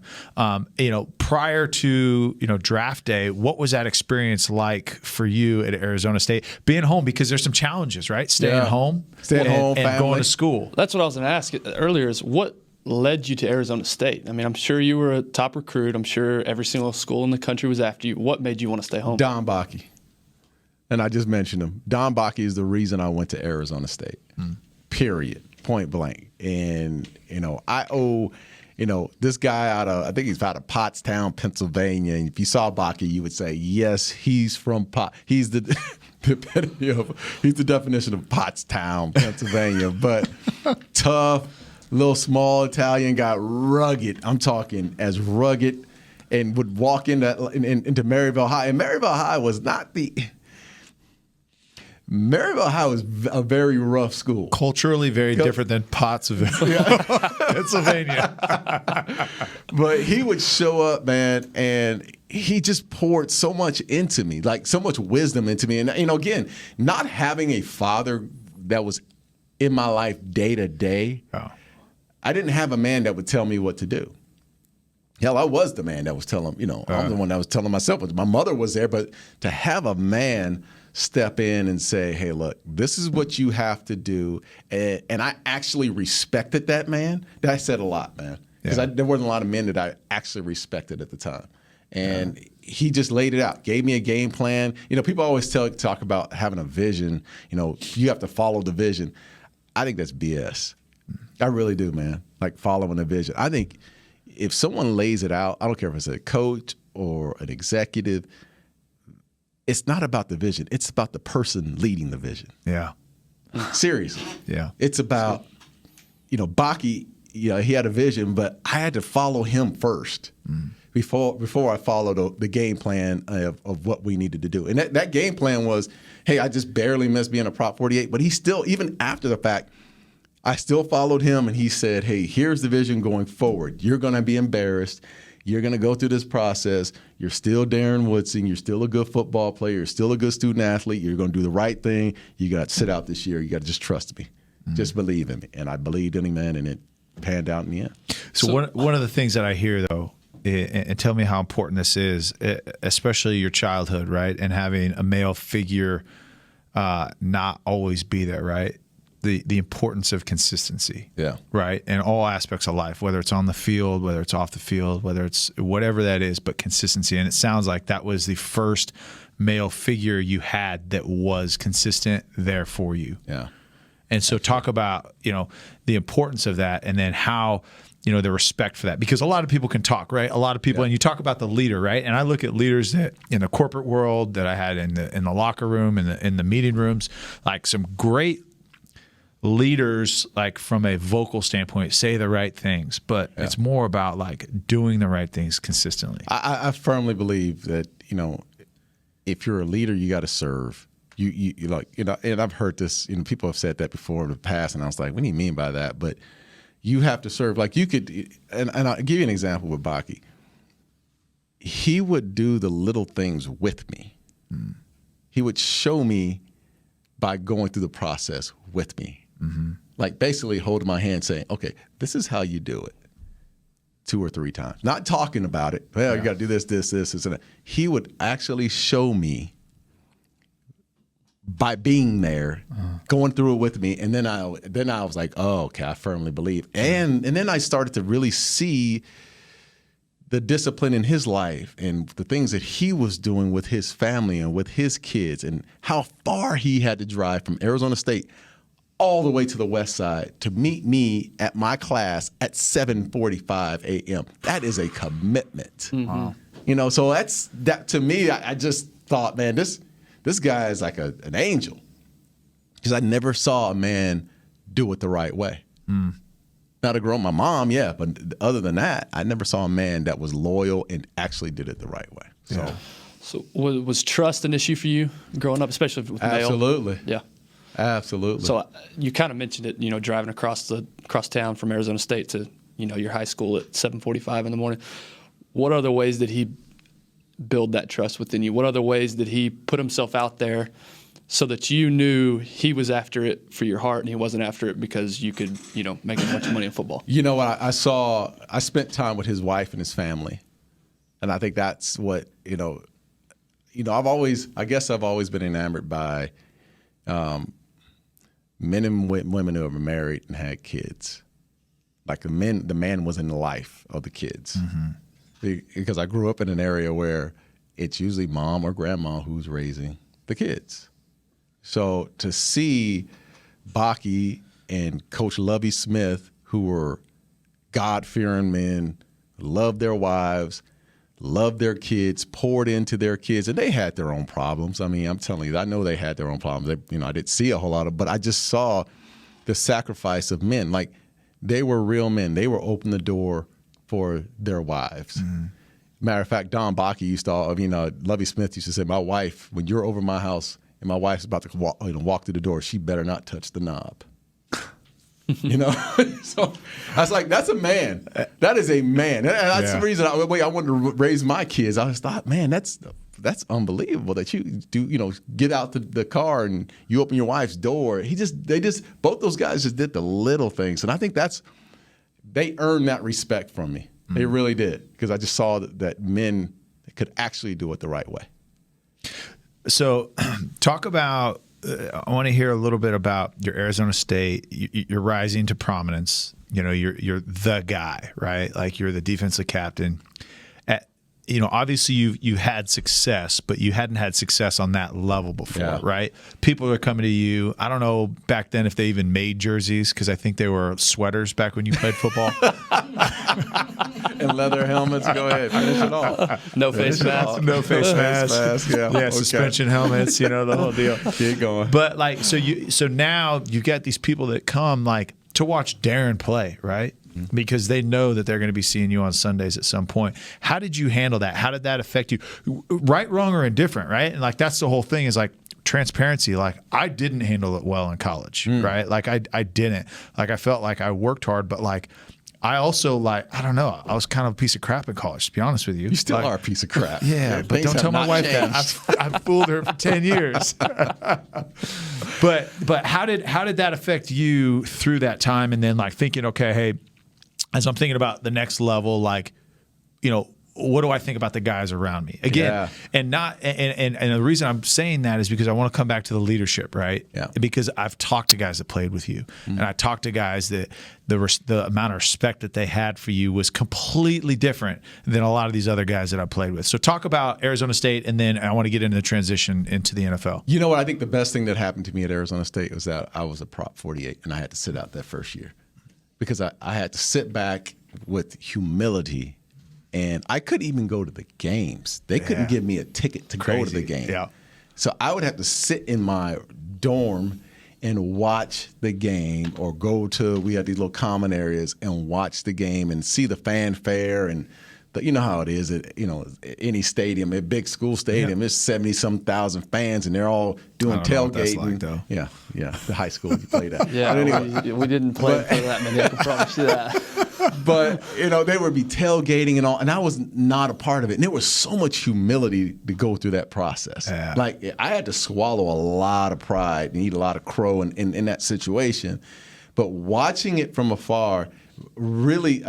Prior to, draft day, what was that experience like for you at Arizona State? Being home, because there's some challenges, right? Staying home and going to school. That's what I was going to ask earlier is what led you to Arizona State? I mean, I'm sure you were a top recruit. I'm sure every single school in the country was after you. What made you want to stay home? Don Bakke. And I just mentioned him. Don Bakke is the reason I went to Arizona State. Period. Point blank. And, I owe, this guy I think he's out of Pottstown, Pennsylvania. And if you saw Bakke, you would say, yes, he's from He's the he's the definition of Pottstown, Pennsylvania. But tough, little small Italian guy, rugged. I'm talking as rugged, and would walk into Maryville High. And Maryville High was Maryville High was a very rough school. Culturally very different than Pottsville, Pennsylvania. But he would show up, man, and he just poured so much into me, like so much wisdom into me. And, again, not having a father that was in my life day to day, I didn't have a man that would tell me what to do. Hell, I was the man that was telling, I'm the one that was telling myself. My mother was there, but to have a man step in and say, hey, look, this is what you have to do. And I actually respected that man. That said a lot, man. Because there wasn't a lot of men that I actually respected at the time. And he just laid it out, gave me a game plan. People always talk about having a vision. You have to follow the vision. I think that's BS. I really do, man. Like following a vision. I think if someone lays it out, I don't care if it's a coach or an executive, it's not about the vision. It's about the person leading the vision. Yeah. Seriously. Yeah. It's about, Bakke, he had a vision, but I had to follow him first before I followed the game plan of what we needed to do. And that game plan was, hey, I just barely missed being a Prop 48, but he still, even after the fact, I still followed him, and he said, hey, here's the vision going forward. You're going to be embarrassed. You're going to go through this process. You're still Darren Woodson. You're still a good football player. You're still a good student athlete. You're going to do the right thing. You got to sit out this year. You got to just trust me. Just believe in me. And I believed in him, man, and it panned out in the end. So one of the things that I hear, though, and tell me how important this is, especially your childhood, right, and having a male figure not always be there, right? The importance of consistency, right, in all aspects of life, whether it's on the field, whether it's off the field, whether it's whatever that is, but consistency. And it sounds like that was the first male figure you had that was consistent there for you. Yeah. And so talk about, the importance of that, and then how, the respect for that, because a lot of people can talk, right? A lot of people, and you talk about the leader, right? And I look at leaders that in the corporate world that I had in the locker room, in the meeting rooms, like some great leaders, like from a vocal standpoint, say the right things, but it's more about like doing the right things consistently. I firmly believe that, if you're a leader, you got to serve. You like, and I've heard this, people have said that before in the past, and I was like, what do you mean by that? But you have to serve. Like you could, and I'll give you an example with Baki. He would do the little things with me. He would show me by going through the process with me. Like basically holding my hand saying, okay, this is how you do it 2 or 3 times. Not talking about it. Well, you got to do this, and that. He would actually show me by being there, going through it with me, and then I was like, oh, okay, I firmly believe. And then I started to really see the discipline in his life and the things that he was doing with his family and with his kids, and how far he had to drive from Arizona State all the way to the west side to meet me at my class at 7:45 a.m. That is a commitment. Wow. So that to me, I just thought, man, this guy is like an angel, because I never saw a man do it the right way. Now to grow my mom, but other than that, I never saw a man that was loyal and actually did it the right way. So was trust an issue for you growing up, especially with male? Absolutely. Yeah. Absolutely. So you kind of mentioned it, driving across town from Arizona State to, your high school at 7:45 in the morning. What other ways did he build that trust within you? What other ways did he put himself out there so that you knew he was after it for your heart and he wasn't after it because you could, make a bunch of money in football? I spent time with his wife and his family. And I think that's what, I've always been enamored by men and women who are married and had kids. Like the man was in the life of the kids. Because I grew up in an area where it's usually mom or grandma who's raising the kids. So to see Baki and Coach Lovie Smith, who were God-fearing men, loved their wives, loved their kids, poured into their kids, and they had their own problems. I mean, I'm telling you, I know they had their own problems. I didn't see a whole lot of, but I just saw the sacrifice of men. Like, they were real men. They were open the door for their wives. Matter of fact, Don Baki used to, Lovie Smith used to say, my wife, when you're over my house and my wife's about to walk through the door, she better not touch the knob. So I was like, that's a man. That is a man. And that's the reason I wanted to raise my kids. I just thought, man, that's unbelievable that you do, get out the car and you open your wife's door. Both those guys just did the little things. And I think they earned that respect from me. They really did, because I just saw that men could actually do it the right way. So talk about, I want to hear a little bit about your Arizona State. You're rising to prominence. You're the guy, right? Like, you're the defensive captain. Obviously you had success, but you hadn't had success on that level before, right? People are coming to you. I don't know back then if they even made jerseys, because I think they were sweaters back when you played football. And leather helmets. Go ahead, finish it off. No face mask. No face mask. Yeah, suspension helmets. The whole deal. Keep going. But so now you've got these people that come to watch Darren play, right? Because they know that they're going to be seeing you on Sundays at some point. How did you handle that? How did that affect you? Right, wrong, or indifferent, right? And that's the whole thing, is like transparency. Like, I didn't handle it well in college, right? Like, I didn't. Like, I felt like I worked hard, but like, I also, I don't know, I was kind of a piece of crap in college, to be honest with you. You still are a piece of crap. Yeah, but don't tell my wife that. I've fooled her for 10 years. But how did that affect you through that time? And then thinking, okay, hey, as I'm thinking about the next level, what do I think about the guys around me? Again, Yeah. and the reason I'm saying that is because I want to come back to the leadership, right? Yeah. Because I've talked to guys that played with you, and I talked to guys that the amount of respect that they had for you was completely different than a lot of these other guys that I played with. So talk about Arizona State, and then I want to get into the transition into the NFL. You know what? I think the best thing that happened to me at Arizona State was that I was a prop 48, and I had to sit out that first year because I had to sit back with humility, and I couldn't even go to the games. They couldn't give me a ticket to go to the game. Yeah. So I would have to sit in my dorm and watch the game, or we had these little common areas and watch the game and see the fanfare and you know how it is at any stadium, a big school stadium. There's 70-some thousand fans, and they're all doing tailgating. Like, yeah, the high school you played at. Yeah, but anyway, we didn't play for that many. I can promise you that. But they would be tailgating and all, and I was not a part of it. And there was so much humility to go through that process. Yeah. Like I had to swallow a lot of pride and eat a lot of crow in that situation. But watching it from afar, really,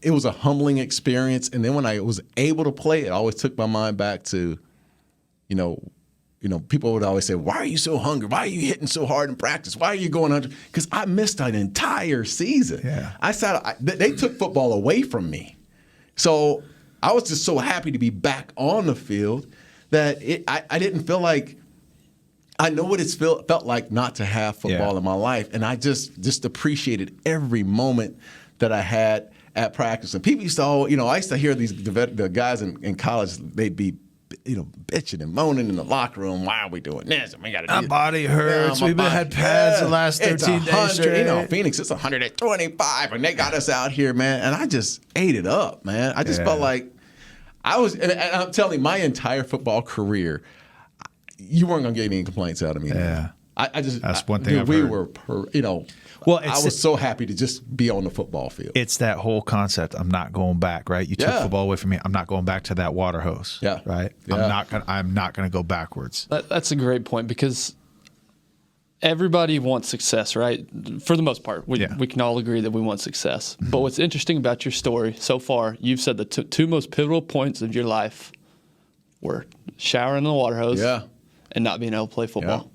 it was a humbling experience. And then when I was able to play, it always took my mind back to, people would always say, "Why are you so hungry? Why are you hitting so hard in practice? Why are you going under?" Because I missed an entire season. Yeah. They took football away from me. So I was just so happy to be back on the field that I didn't feel like I know what it felt like not to have football in my life. And I just appreciated every moment that I had at practice. And people used to I used to hear the guys in college, they'd be bitching and moaning in the locker room. Why are we doing this? And we got to do My body hurts. We've had pads the last 13 days straight. Phoenix, it's 125, and they got us out here, man. And I just ate it up, man. I just felt like I was, and I'm telling you, my entire football career, you weren't going to get any complaints out of me. Yeah. That's one thing I've heard. Well, I was so happy to just be on the football field. It's that whole concept. I'm not going back, right? You took football away from me. I'm not going back to that water hose. Yeah. Right? Yeah. I'm not gonna go backwards. That's a great point, because everybody wants success, right? For the most part. We can all agree that we want success. Mm-hmm. But what's interesting about your story so far, you've said the two most pivotal points of your life were showering in the water hose and not being able to play football.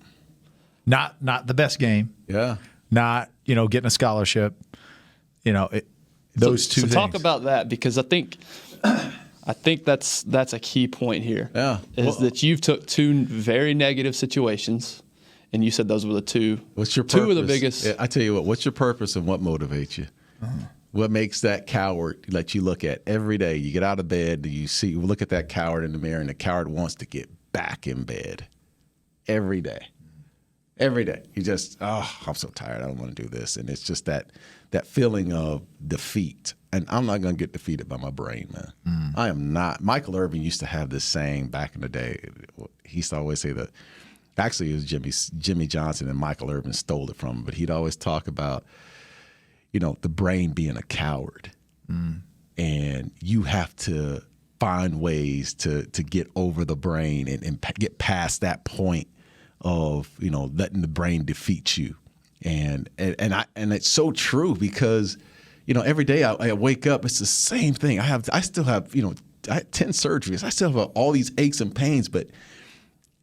Yeah. Not the best game. Yeah. Not, getting a scholarship. Those two things. So talk about that, because I think that's a key point here. Yeah. That you've took two very negative situations, and you said those were the two. What's your purpose? Two of the biggest. I tell you what. What's your purpose and what motivates you? What makes that coward that you look at every day? You get out of bed, you look at that coward in the mirror, and the coward wants to get back in bed every day. Every day. You just, I'm so tired. I don't want to do this. And it's just that feeling of defeat. And I'm not going to get defeated by my brain, man. I am not. Michael Irvin used to have this saying back in the day. He used to always say that, actually it was Jimmy Johnson, and Michael Irvin stole it from him. But he'd always talk about, the brain being a coward. And you have to find ways to get over the brain and get past that point of letting the brain defeat you, and it's so true, because every day I wake up, it's the same thing. I still have I had 10 surgeries. I still have all these aches and pains, but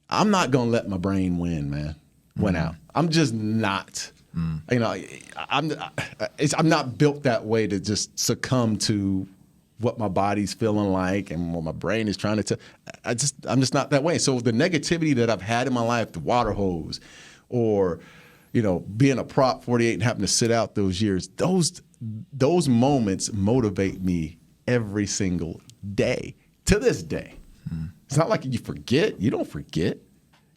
I'm not gonna let my brain win out. I'm just not. I'm not built that way to just succumb to what my body's feeling like and what my brain is trying to tell. I'm just not that way. So the negativity that I've had in my life, the water hose, or being a prop 48 and having to sit out those years, those moments motivate me every single day to this day. It's not like you forget. You don't forget.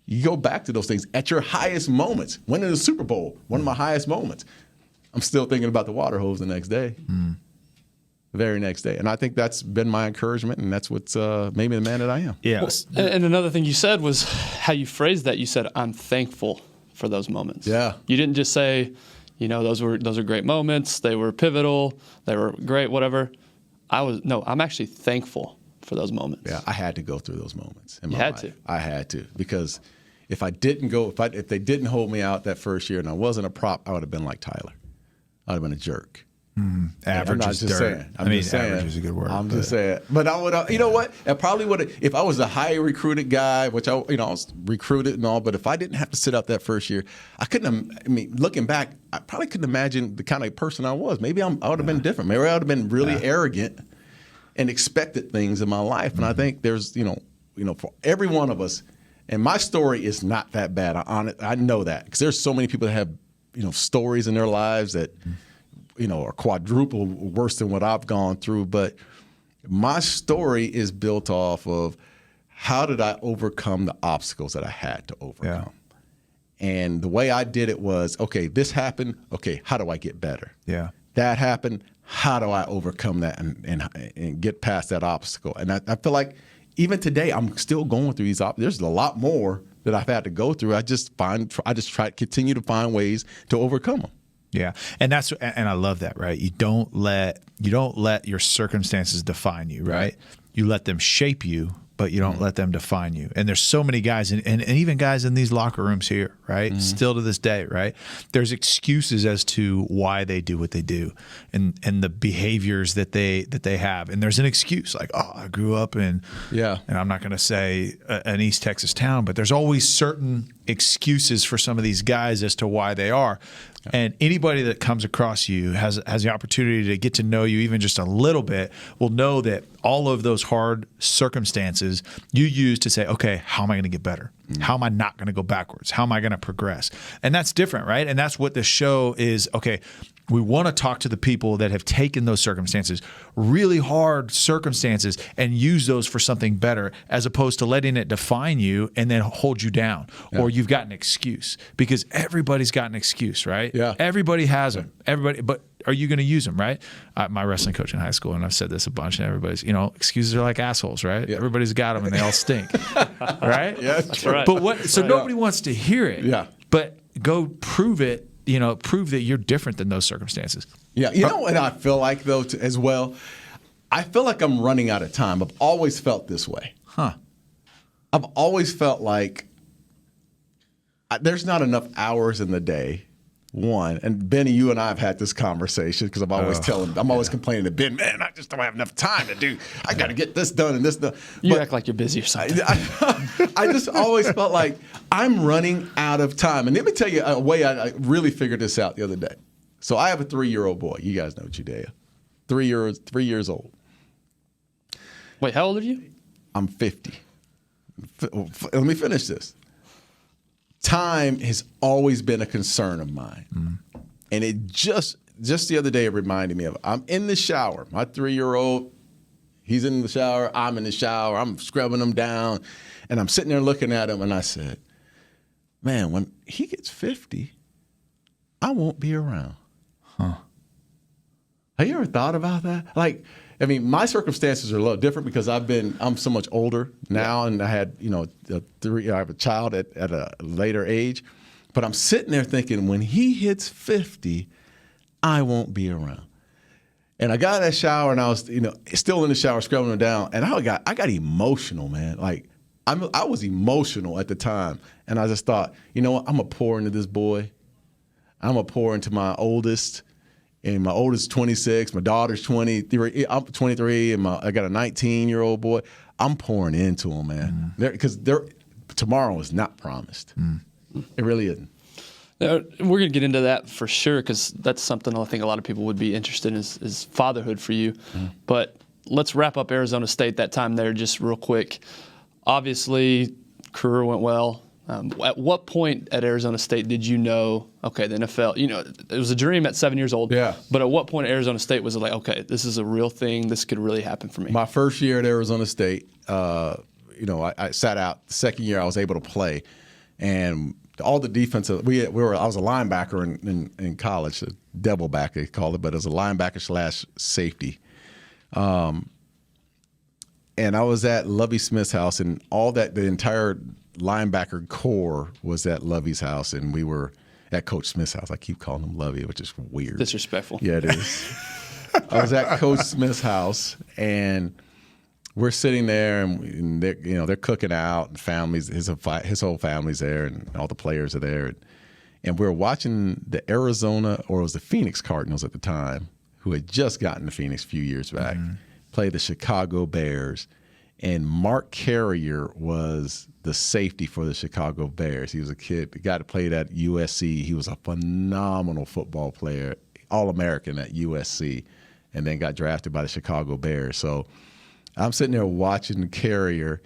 You go back to those things at your highest moments. Winning the Super Bowl, one of my highest moments. I'm still thinking about the water hose the next day. The very next day. And I think that's been my encouragement, and that's what's made me the man that I am. Yeah. Well, and another thing you said was how you phrased that. You said, "I'm thankful for those moments." Yeah. You didn't just say, those are great moments. They were pivotal. They were great, whatever. I'm actually thankful for those moments. Yeah, I had to go through those moments in my life. You had to. I had to, because if I didn't go, if they didn't hold me out that first year and I wasn't a prop, I would have been like Tyler. I would have been a jerk. Average I'm not is just dirt. saying. I'm just saying. Average is a good word. I'm just saying. But I would, you know what? I probably would have, if I was a high recruited guy, which I was recruited and all, but if I didn't have to sit out that first year, I couldn't, looking back, I probably couldn't imagine the kind of person I was. Maybe I would have been different. Maybe I would have been really arrogant and expected things in my life. And I think there's, for every one of us, and my story is not that bad. I know that because there's so many people that have, stories in their lives that, are quadruple worse than what I've gone through. But my story is built off of how did I overcome the obstacles that I had to overcome? Yeah. And the way I did it was, okay, this happened. Okay, how do I get better? Yeah. That happened. How do I overcome that and get past that obstacle? And I feel like even today I'm still going through these obstacles. There's a lot more that I've had to go through. I just continue to find ways to overcome them. Yeah, and I love that, right? You don't let your circumstances define you, right? You let them shape you, but you don't let them define you. And there's so many guys, and even guys in these locker rooms here, right? Still to this day, right? There's excuses as to why they do what they do, and the behaviors that they have. And there's an excuse like, oh, I grew up in, and I'm not going to say an East Texas town, but there's always certain excuses for some of these guys as to why they are. And anybody that comes across you has the opportunity to get to know you even just a little bit will know that all of those hard circumstances you use to say, okay, how am I going to get better? How am I not going to go backwards? How am I going to progress? And that's different, right? And that's what this show is. Okay, we want to talk to the people that have taken those circumstances, really hard circumstances, and use those for something better, as opposed to letting it define you and then hold you down, or you've got an excuse, because everybody's got an excuse, right? Yeah. Everybody has them. Everybody, but are you going to use them, right? My wrestling coach in high school, and I've said this a bunch, and everybody's, excuses are like assholes, right? Yeah. Everybody's got them, and they all stink, right? Yeah, that's right. But nobody wants to hear it. Yeah. But go prove it. Prove that you're different than those circumstances. Yeah. You know what I feel like, though, as well? I feel like I'm running out of time. I've always felt this way. Huh. I've always felt like there's not enough hours in the day. One, and Benny, you and I have had this conversation because I'm always complaining to Ben, man, I just don't have enough time to do. I got to get this done and this done. You act like you're busy or something. I just always felt like I'm running out of time. And let me tell you a way I really figured this out the other day. So I have a 3-year-old boy. You guys know Judea. 3 years old. Wait, how old are you? I'm 50. Let me finish this. Time has always been a concern of mine. And it just the other day, it reminded me of it. I'm in the shower. My 3-year-old, he's in the shower. I'm in the shower. I'm scrubbing him down. And I'm sitting there looking at him, and I said, man, when he gets 50, I won't be around. Huh. Have you ever thought about that? My circumstances are a little different because I'm so much older now, and I had, I have a child at a later age. But I'm sitting there thinking, when he hits 50, I won't be around. And I got out of that shower, and I was, still in the shower, scrubbing him down, and I got emotional, man. I was emotional at the time, and I just thought, you know what? I'm gonna pour into this boy. I'm gonna pour into my oldest. And my oldest is 26, my daughter's 23, I'm 23, and I got a 19-year-old boy. I'm pouring into them, man, because tomorrow is not promised. It really isn't. We're going to get into that for sure, because that's something I think a lot of people would be interested in is fatherhood for you. But let's wrap up Arizona State, that time there, just real quick. Obviously, career went well. At what point at Arizona State did you know, okay, the NFL, it was a dream at 7 years old. Yeah. But at what point at Arizona State was it like, okay, this is a real thing. This could really happen for me? My first year at Arizona State, I sat out. The second year I was able to play. And all the defensive, I was a linebacker in college, a devil back they call it, but as a linebacker / safety. And I was at Lovie Smith's house, and the entire linebacker core was at Lovie's house, and we were at Coach Smith's house. I keep calling him Lovie, which is weird. Disrespectful. Yeah, it is. I was at Coach Smith's house, and we're sitting there, and they're cooking out, and families, his whole family's there, and all the players are there, and we're watching the Arizona, or it was the Phoenix Cardinals at the time, who had just gotten to Phoenix a few years back, played the Chicago Bears, and Mark Carrier was the safety for the Chicago Bears. He was a kid, the guy that played at USC. He was a phenomenal football player, All-American at USC, and then got drafted by the Chicago Bears. So I'm sitting there watching Carrier.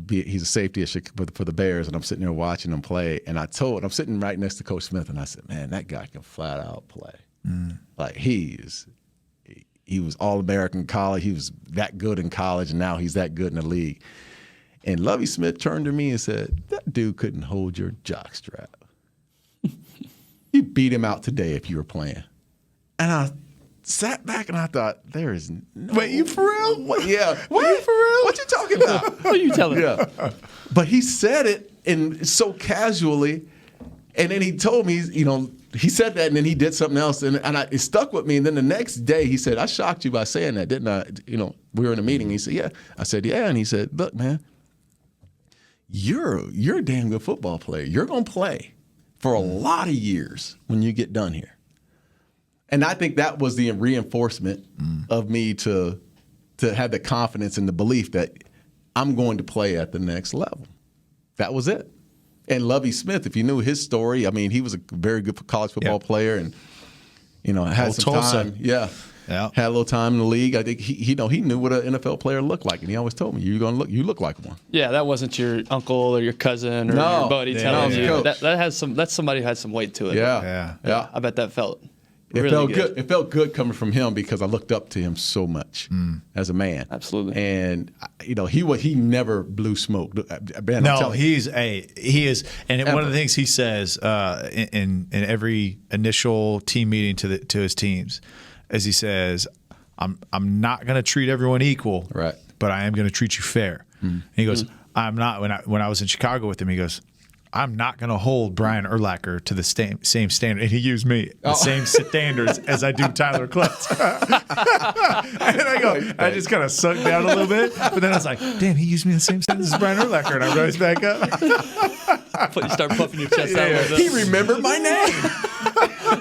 He's a safety for the Bears, and I'm sitting there watching him play. And I'm sitting right next to Coach Smith, and I said, man, that guy can flat out play. Like he was All-American in college. He was that good in college, and now he's that good in the league. And Lovie Smith turned to me and said, that dude couldn't hold your jockstrap. You beat him out today if you were playing. And I sat back and I thought, there is no. Wait, you for real? What? Yeah. Wait, you for real? What you talking about? What are you telling me? Yeah. But he said it and so casually, and then he told me, he said that and then he did something else, and it stuck with me. And then the next day he said, I shocked you by saying that, didn't I? We were in a meeting. He said, yeah. I said, yeah. And he said, look, man, you're a damn good football player. You're going to play for a lot of years when you get done here. And I think that was the reinforcement of me to have the confidence and the belief that I'm going to play at the next level. That was it. And Lovie Smith, if you knew his story, I mean, he was a very good college football player, and had some time. Yeah, had a little time in the league. I think he knew what an NFL player looked like, and he always told me, you look like one. Yeah, that wasn't your uncle or your cousin or your buddy telling you. That's somebody who had some weight to it. Yeah. I bet that felt. It really felt good. It felt good coming from him because I looked up to him so much as a man. Absolutely. And he never blew smoke. Man, he is. And one of the things he says in every initial team meeting to his teams, is he says, "I'm not going to treat everyone equal, right? But I am going to treat you fair." And he goes, "I'm not." When I was in Chicago with him, he goes, I'm not going to hold Brian Urlacher to the same standard. And he used me, the same standards as I do Tyler Klutz. And I just kind of sunk down a little bit. But then I was like, damn, he used me the same standards as Brian Urlacher. And I rose back up. You start puffing your chest out a little bit. He remembered my name.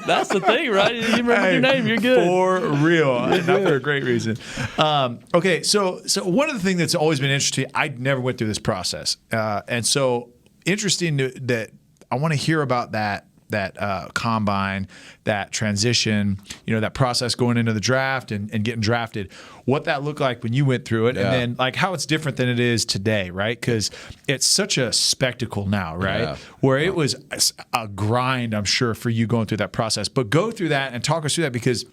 That's the thing, right? You remember your name, you're good. For real. Not for a great reason. Okay, so one of the things that's always been interesting, I never went through this process. And so interesting that I want to hear about that combine, that transition, that process going into the draft and getting drafted, what that looked like when you went through it, and then like how it's different than it is today, right? Because it's such a spectacle now, right? Yeah. Where it was a grind, I'm sure, for you going through that process. But go through that and talk us through that, because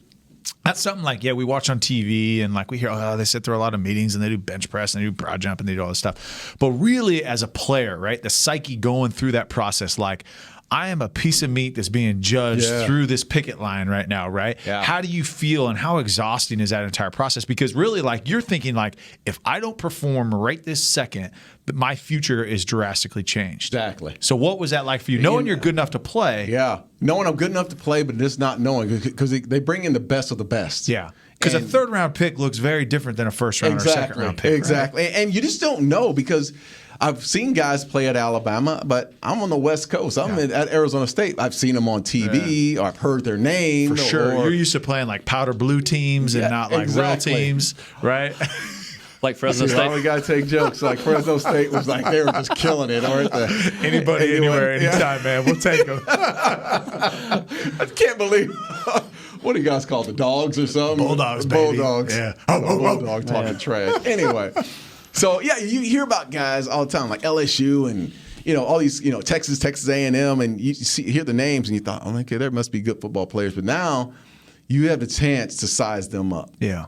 that's something like, we watch on TV and like we hear, they sit through a lot of meetings and they do bench press and they do broad jump and they do all this stuff. But really, as a player, right, the psyche going through that process, like, I am a piece of meat that's being judged through this picket line right now, right? Yeah. How do you feel and how exhausting is that entire process? Because really, like, you're thinking, like, if I don't perform right this second, my future is drastically changed. Exactly. So what was that like for you? Knowing you're good enough to play. Yeah. Knowing I'm good enough to play, but just not knowing, because they bring in the best of the best. Yeah. Because a third-round pick looks very different than a first-round or second-round pick. Exactly. Right? And you just don't know, because I've seen guys play at Alabama, but I'm on the West Coast. I'm at Arizona State. I've seen them on TV, or I've heard their name. For sure. You're used to playing like powder blue teams and not like real teams, right? Like Fresno State. We got to take jokes. Like Fresno State was like, they were just killing it, weren't they? Anybody, anywhere, anytime, man. We'll take them. I can't believe what do you guys call the dogs or something? Bulldogs, baby. Bulldogs. Yeah. Bulldog talking trash. Anyway. So, you hear about guys all the time, like LSU and, all these, Texas A&M, and you hear the names and you thought, okay, there must be good football players. But now you have the chance to size them up. Yeah.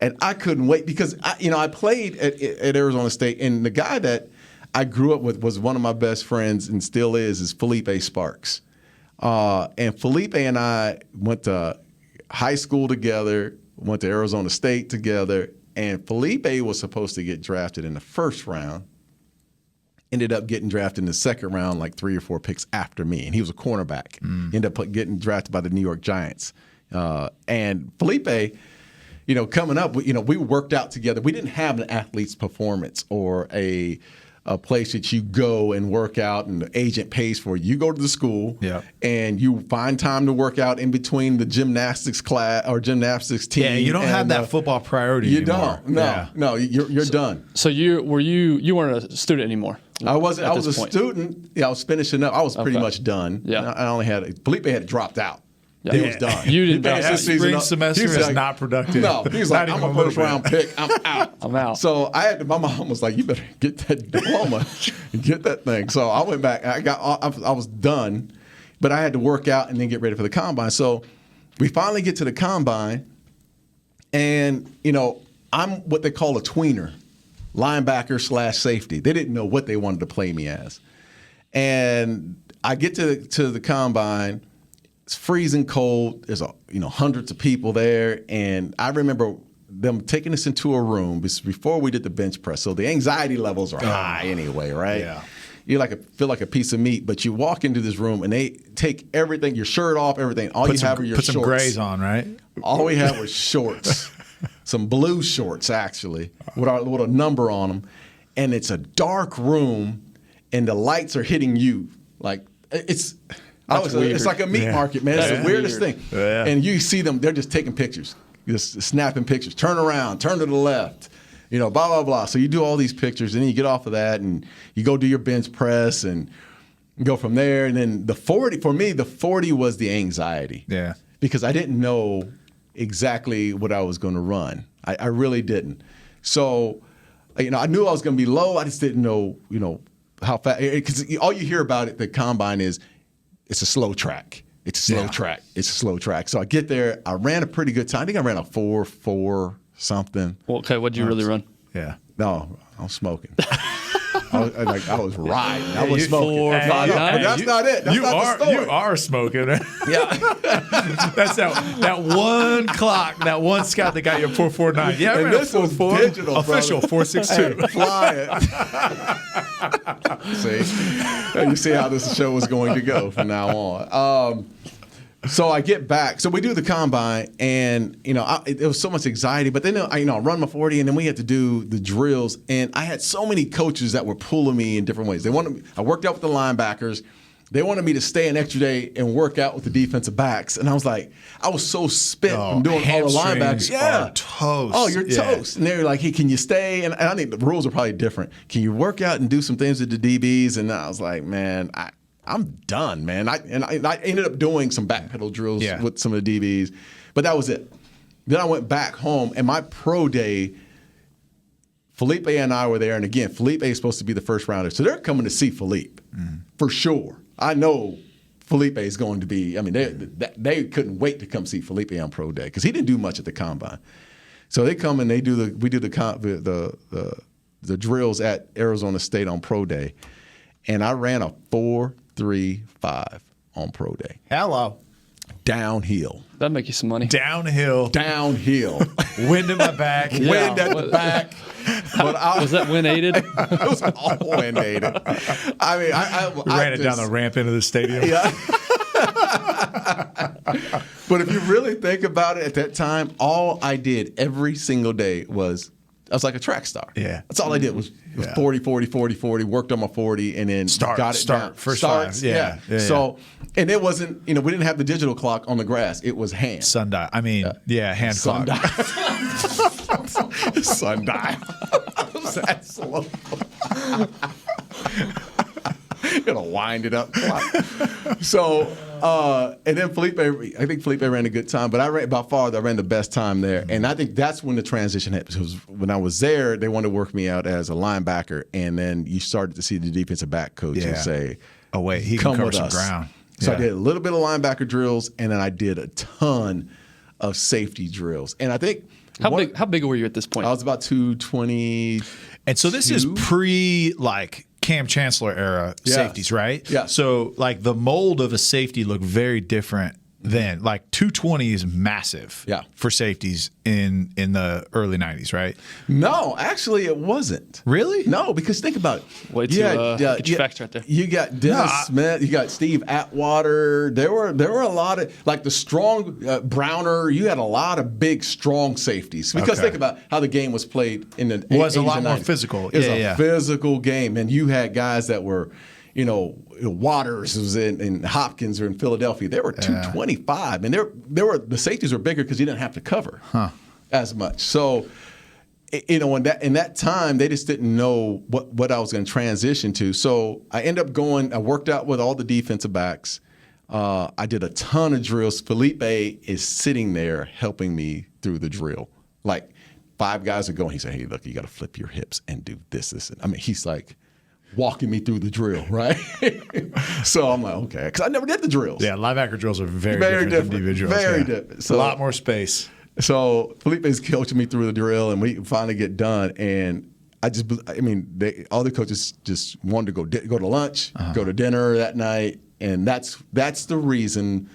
And I couldn't wait, because, I played at Arizona State, and the guy that I grew up with was one of my best friends and still is Felipe Sparks. And Felipe and I went to high school together, went to Arizona State together. And Felipe was supposed to get drafted in the first round, ended up getting drafted in the second round, like 3 or 4 picks after me. And he was a cornerback. Ended up getting drafted by the New York Giants. And Felipe, coming up, we worked out together. We didn't have an athlete's performance or a a place that you go and work out and the agent pays for you. You go to the school and you find time to work out in between the gymnastics class or gymnastics team. Yeah, you don't have that football priority anymore. You don't. No, you're done. So you weren't a student anymore? I wasn't. I was a student. Yeah, I was finishing up. I was pretty much done. Yeah. I only had Felipe had dropped out. Yeah. He was done. You didn't. That spring semester is not productive. No, he was like, I'm a first round pick. I'm out. I'm out. So my mom was like, you better get that diploma and get that thing. So I went back. I was done, but I had to work out and then get ready for the combine. So we finally get to the combine, and I'm what they call a tweener, linebacker / safety. They didn't know what they wanted to play me as, and I get to the combine. It's freezing cold. There's hundreds of people there, and I remember them taking us into a room before we did the bench press. So the anxiety levels are high anyway, right? Yeah. You feel like a piece of meat, but you walk into this room and they take everything, your shirt off, everything. All you have are your shorts. Put some grays on, right? All we had was shorts, some blue shorts actually, with a number on them, and it's a dark room, and the lights are hitting you like it's. It's like a meat market, man. It's the weirdest thing. Yeah. And you see them, they're just taking pictures, just snapping pictures. Turn around, turn to the left, blah, blah, blah. So you do all these pictures, and then you get off of that, and you go do your bench press, and go from there. And then the 40, for me, the 40 was the anxiety. Yeah. Because I didn't know exactly what I was going to run. I really didn't. So, I knew I was going to be low. I just didn't know, how fast. Because all you hear about at the combine is, it's a slow track. It's a slow track. It's a slow track. So I get there. I ran a pretty good time. I think I ran a 4.4 something. Well, okay, what did you really run? Yeah. No, I was smoking. I was riding. I was smoking. 4, 5, 9. But that's not it. That's not the story. You are smoking. Yeah. That's that one clock, that one scout that got you a 4.49. Yeah, and this was digital, official 4.62. Hey, fly it. See, you see how this show is going to go from now on. So I get back. So we do the combine, and it was so much anxiety. But then I run my 40, and then we had to do the drills. And I had so many coaches that were pulling me in different ways. I worked out with the linebackers. They wanted me to stay an extra day and work out with the defensive backs. And I was like, I was so spent from doing all the linebackers. Yeah, toast. Oh, you're toast. And they were like, hey, can you stay? And I think the rules are probably different. Can you work out and do some things with the DBs? And I was like, man, I'm done, man. I ended up doing some backpedal drills with some of the DBs, but that was it. Then I went back home, and my pro day, Felipe and I were there. And again, Felipe is supposed to be the first rounder. So they're coming to see Felipe for sure. I know Felipe is going to be, they couldn't wait to come see Felipe on pro day because he didn't do much at the combine. So they come and we do the drills at Arizona State on pro day. And I ran a 4.35 on pro day. Hello. Downhill. That'd make you some money. Downhill. Wind in my back. Yeah. Wind at the back. But was that wind aided? It was all wind aided. I ran it down the ramp into the stadium. Yeah. But if you really think about it, at that time, all I did every single day was I was like a track star. Yeah. That's all I did was 40, 40, 40, 40, worked on my 40, and then got it down. First Starts, five. Yeah. So, and it wasn't, we didn't have the digital clock on the grass. It was hand. Sundial. Hand Sundial. clock. Sundial. Was that slow? Gonna wind it up. So, and then I think Felipe ran a good time, but I ran the best time there. And I think that's when the transition happened. Because when I was there, they wanted to work me out as a linebacker, and then you started to see the defensive back coach and say, "Oh wait, he come can cover with some us." ground. So I did a little bit of linebacker drills, and then I did a ton of safety drills. And I think how big were you at this point? I was about 220. And so this is pre Cam Chancellor era safeties, right? Yeah. So the mold of a safety looked very different then. Like 220 is massive for safeties in the early 90s, right? No, actually it wasn't. Really? No, because think about it. Way to get your facts right there. You got Dennis Smith, you got Steve Atwater. There were a lot of, like the strong Browner, you had a lot of big, strong safeties. Because think about how the game was played in the 80s and 90s. It was a lot more physical. It was a physical game. And you had guys that were, Waters was in Hopkins or in Philadelphia. They were 225, and the safeties were bigger because you didn't have to cover as much. So, in that time, they just didn't know what I was going to transition to. So I ended up I worked out with all the defensive backs. I did a ton of drills. Felipe is sitting there helping me through the drill. Like 5 guys are going. He said, "Hey, look, you got to flip your hips and do this." I mean, he's like walking me through the drill, right? So I'm like, okay, because I never did the drills. Yeah, linebacker drills are very different than individuals. Very different. So, a lot more space. So Felipe's coaching me through the drill, and we finally get done. And all the coaches just wanted to go to lunch, go to dinner that night, and that's the reason.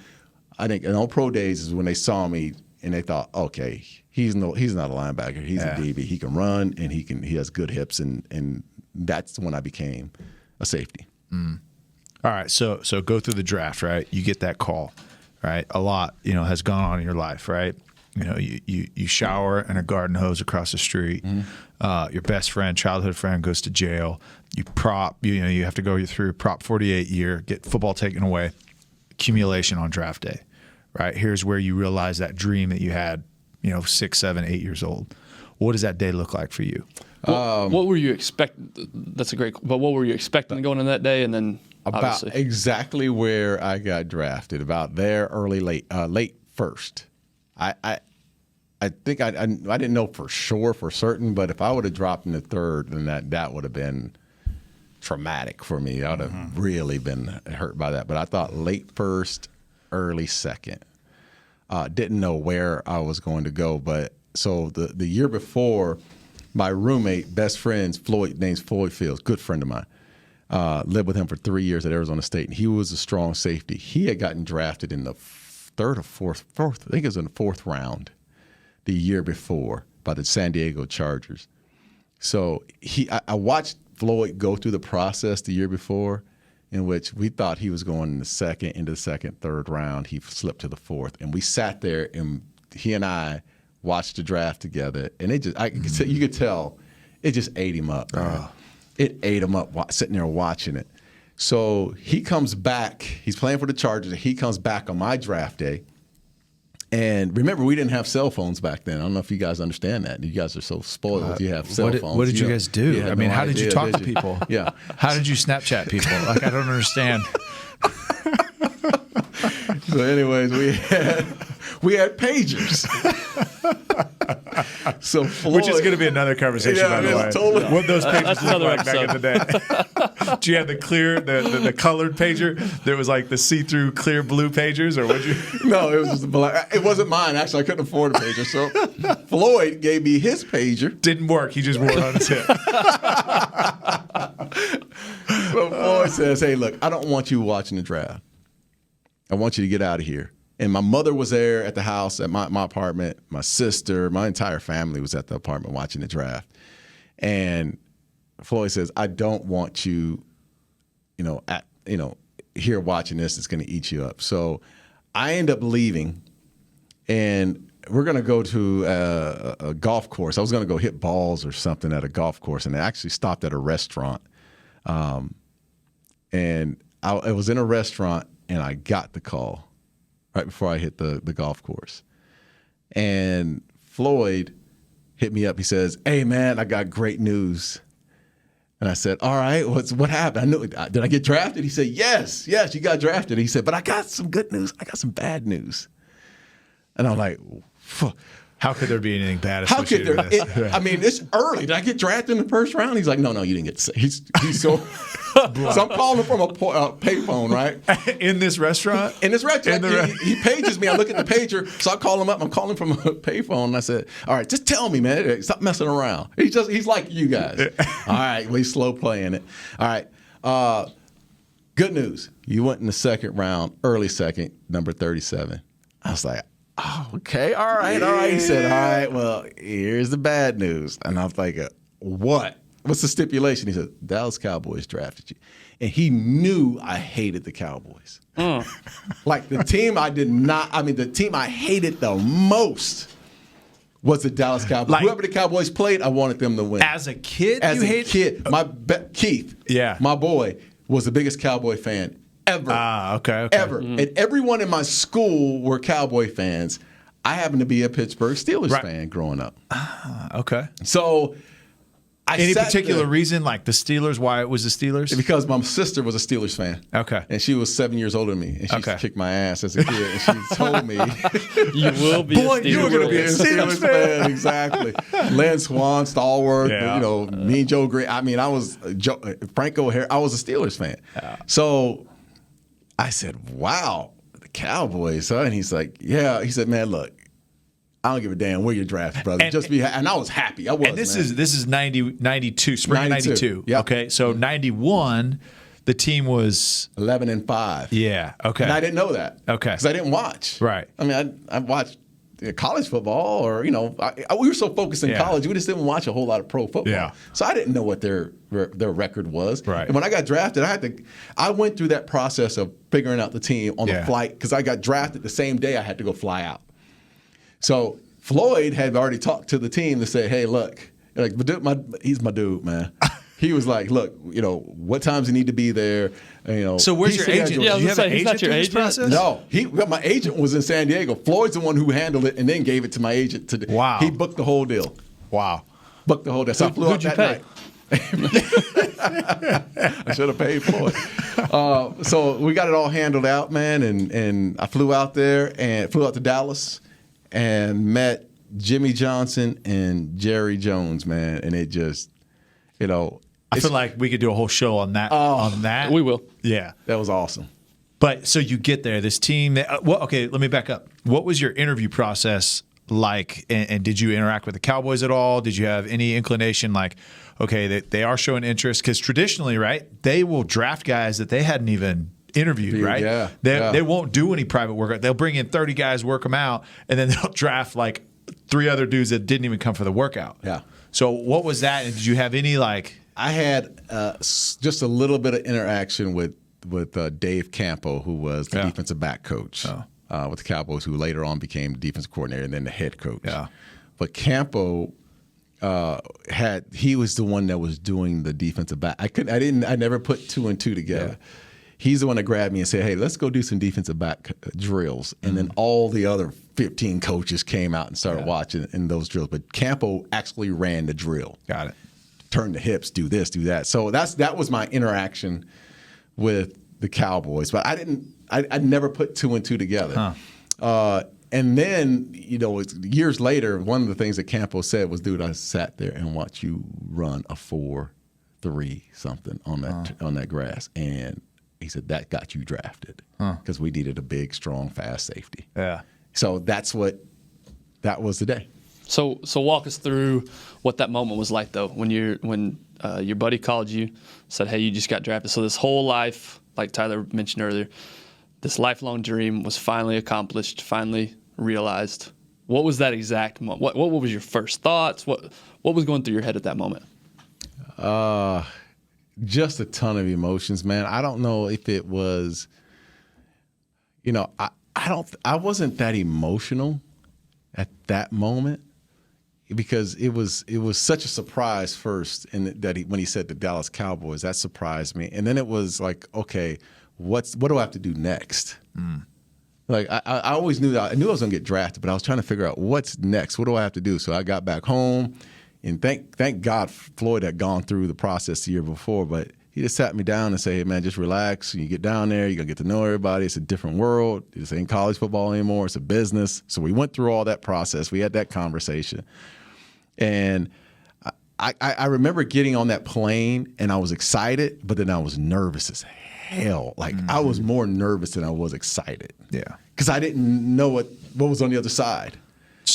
I think in all pro days is when they saw me and they thought, okay, he's not a linebacker, he's a DB. He can run and he has good hips, and that's when I became a safety. Mm. All right, so go through the draft, right? You get that call, right? A lot, has gone on in your life, right? You shower in a garden hose across the street. Mm-hmm. Your best friend, childhood friend, goes to jail. You have to go through Prop 48 year, get football taken away, accumulation on draft day, right? Here's where you realize that dream that you had, 6, 7, 8 years old. What does that day look like for you? What were you expecting? That's a great. But what were you expecting going in that day, and then about exactly where I got drafted, about there, late first. I think I didn't know for certain, but if I would have dropped in the third, then that would have been traumatic for me. I would have really been hurt by that. But I thought late first, early second. Didn't know where I was going to go, but so the year before, my roommate, best friends, named Floyd Fields, good friend of mine, lived with him for 3 years at Arizona State, and he was a strong safety. He had gotten drafted in the third or fourth, I think it was in the 4th round the year before by the San Diego Chargers. So I watched Floyd go through the process the year before, in which we thought he was going into the second, third round. He slipped to the 4th, and we sat there, and he and I watched the draft together, and you could tell it just ate him up. It ate him up sitting there watching it. So he comes back. He's playing for the Chargers. He comes back on my draft day. And remember, we didn't have cell phones back then. I don't know if you guys understand that. You guys are so spoiled. You have cell phones. What did you guys do? I mean, how did you talk to people? Yeah. How did you Snapchat people? Like, I don't understand. So anyways, we had pagers. So Floyd, which is going to be another conversation, by the way. Totally. What those pages look like back in the day. Do you have the clear, the colored pager? There was like the see-through clear blue pagers, or what? No, it was just black. It wasn't mine. Actually, I couldn't afford a pager. So Floyd gave me his pager. Didn't work. He just wore it on his hip. So Floyd says, "Hey, look, I don't want you watching the draft. I want you to get out of here." And my mother was there at the house, at my apartment. My sister, my entire family was at the apartment watching the draft. And Floyd says, "I don't want you, here watching this. It's going to eat you up." So I end up leaving, and we're going to go to a golf course. I was going to go hit balls or something at a golf course, and I actually stopped at a restaurant. And I was in a restaurant, and I got the call right before I hit the golf course. And Floyd hit me up. He says, "Hey, man, I got great news." And I said, "All right, what happened? Did I get drafted?" He said, yes, you got drafted. He said, "But I got some good news. I got some bad news." And I'm like, how could there be anything bad associated with this? I mean, it's early. Did I get drafted in the first round? He's like, no, you didn't get. He's so. So I'm calling him from a payphone, right? In this restaurant? In this restaurant. He pages me. I look at the pager. So I call him up. I'm calling from a payphone. And I said, "All right, just tell me, man. Stop messing around." He's like you guys. All right, we slow playing it. All right. Good news. You went in the second round, early second, number 37. I was like, oh, okay, all right. He said, all right, well, here's the bad news. And I was like, what? What's the stipulation? He said, Dallas Cowboys drafted you. And he knew I hated the Cowboys. Like the team the team I hated the most was the Dallas Cowboys. Like, whoever the Cowboys played, I wanted them to win. As a kid, Kid, Keith, my boy, was the biggest Cowboy fan ever. Okay. Ever. And everyone in my school were Cowboy fans. I happened to be a Pittsburgh Steelers fan growing up. Okay. So any particular reason, like the Steelers, why it was the Steelers? Because my sister was a Steelers fan. Okay. And she was 7 years older than me. And she kicked my ass as a kid. And she told me, you will be Boy, you were going to be a Steelers fan. Exactly. Len Swan, stalwart, me and Joe Green. I mean, I was Frank O'Hare. I was a Steelers fan. Yeah. So I said, wow, the Cowboys, huh? And he's like, yeah. He said, man, look, I don't give a damn where you're drafted, brother. And I was happy. I was. And this is 92, spring 92. Yep. Okay, so 91, the team was 11-5. Yeah. Okay. And I didn't know that. Okay. Because I didn't watch. Right. I mean, I watched college football, or we were so focused in college, we just didn't watch a whole lot of pro football. Yeah. So I didn't know what their record was. Right. And when I got drafted, I went through that process of figuring out the team on the flight, because I got drafted the same day I had to go fly out. So Floyd had already talked to the team to say, hey, look, like, he's my dude, man. He was like, look, what times you need to be there. So where's your agent? Yeah, Do you have an he's not your agent? process? No, my agent was in San Diego. Floyd's the one who handled it and then gave it to my agent. Wow. He booked the whole deal. Wow. Booked the whole deal. So I flew out that night. I should have paid for it. So we got it all handled out, man, and I flew out there and flew out to Dallas and met Jimmy Johnson and Jerry Jones, man, and it just, I feel like we could do a whole show on that. On that, we will. Yeah, that was awesome. But so you get there, this team. Okay, let me back up. What was your interview process like? And did you interact with the Cowboys at all? Did you have any inclination, like, okay, they are showing interest? Because traditionally, right, they will draft guys that they hadn't even interviewed, right? Yeah. They won't do any private work. They'll bring in 30 guys, work them out, and then they'll draft like 3 other dudes that didn't even come for the workout. Yeah. So what was that? And did you have any like? I had just a little bit of interaction with Dave Campo, who was the defensive back coach with the Cowboys, who later on became the defensive coordinator and then the head coach. Yeah. But Campo he was the one that was doing the defensive back. I never put 2 and 2 together. Yeah. He's the one that grabbed me and said, hey, let's go do some defensive back drills. And then all the other 15 coaches came out and started watching in those drills. But Campo actually ran the drill. Got it. Turn the hips, do this, do that. So that was my interaction with the Cowboys. But I never put 2 and 2 together. Huh. And then, years later, one of the things that Campo said was, dude, I sat there and watched you run a 4.3 something on that grass. And he said, that got you drafted because we needed a big, strong, fast safety. Yeah. So that was the day. So walk us through what that moment was like, though, when your buddy called you, said, hey, you just got drafted. So this whole life, like Tyler mentioned earlier, this lifelong dream was finally accomplished, finally realized. What was that exact moment? What was your first thoughts? What was going through your head at that moment? Just a ton of emotions, man. I don't know if it was, I wasn't that emotional at that moment because it was such a surprise first, and when he said the Dallas Cowboys, that surprised me, and then it was like, okay, what do I have to do next? Like I always knew I was going to get drafted, but I was trying to figure out what's next. What do I have to do? So I got back home. And thank God Floyd had gone through the process the year before, but he just sat me down and said, hey, man, just relax. You get down there, you're going to get to know everybody. It's a different world. This ain't college football anymore. It's a business. So we went through all that process. We had that conversation. And I remember getting on that plane, and I was excited, but then I was nervous as hell. Like, I was more nervous than I was excited. Yeah. Because I didn't know what was on the other side.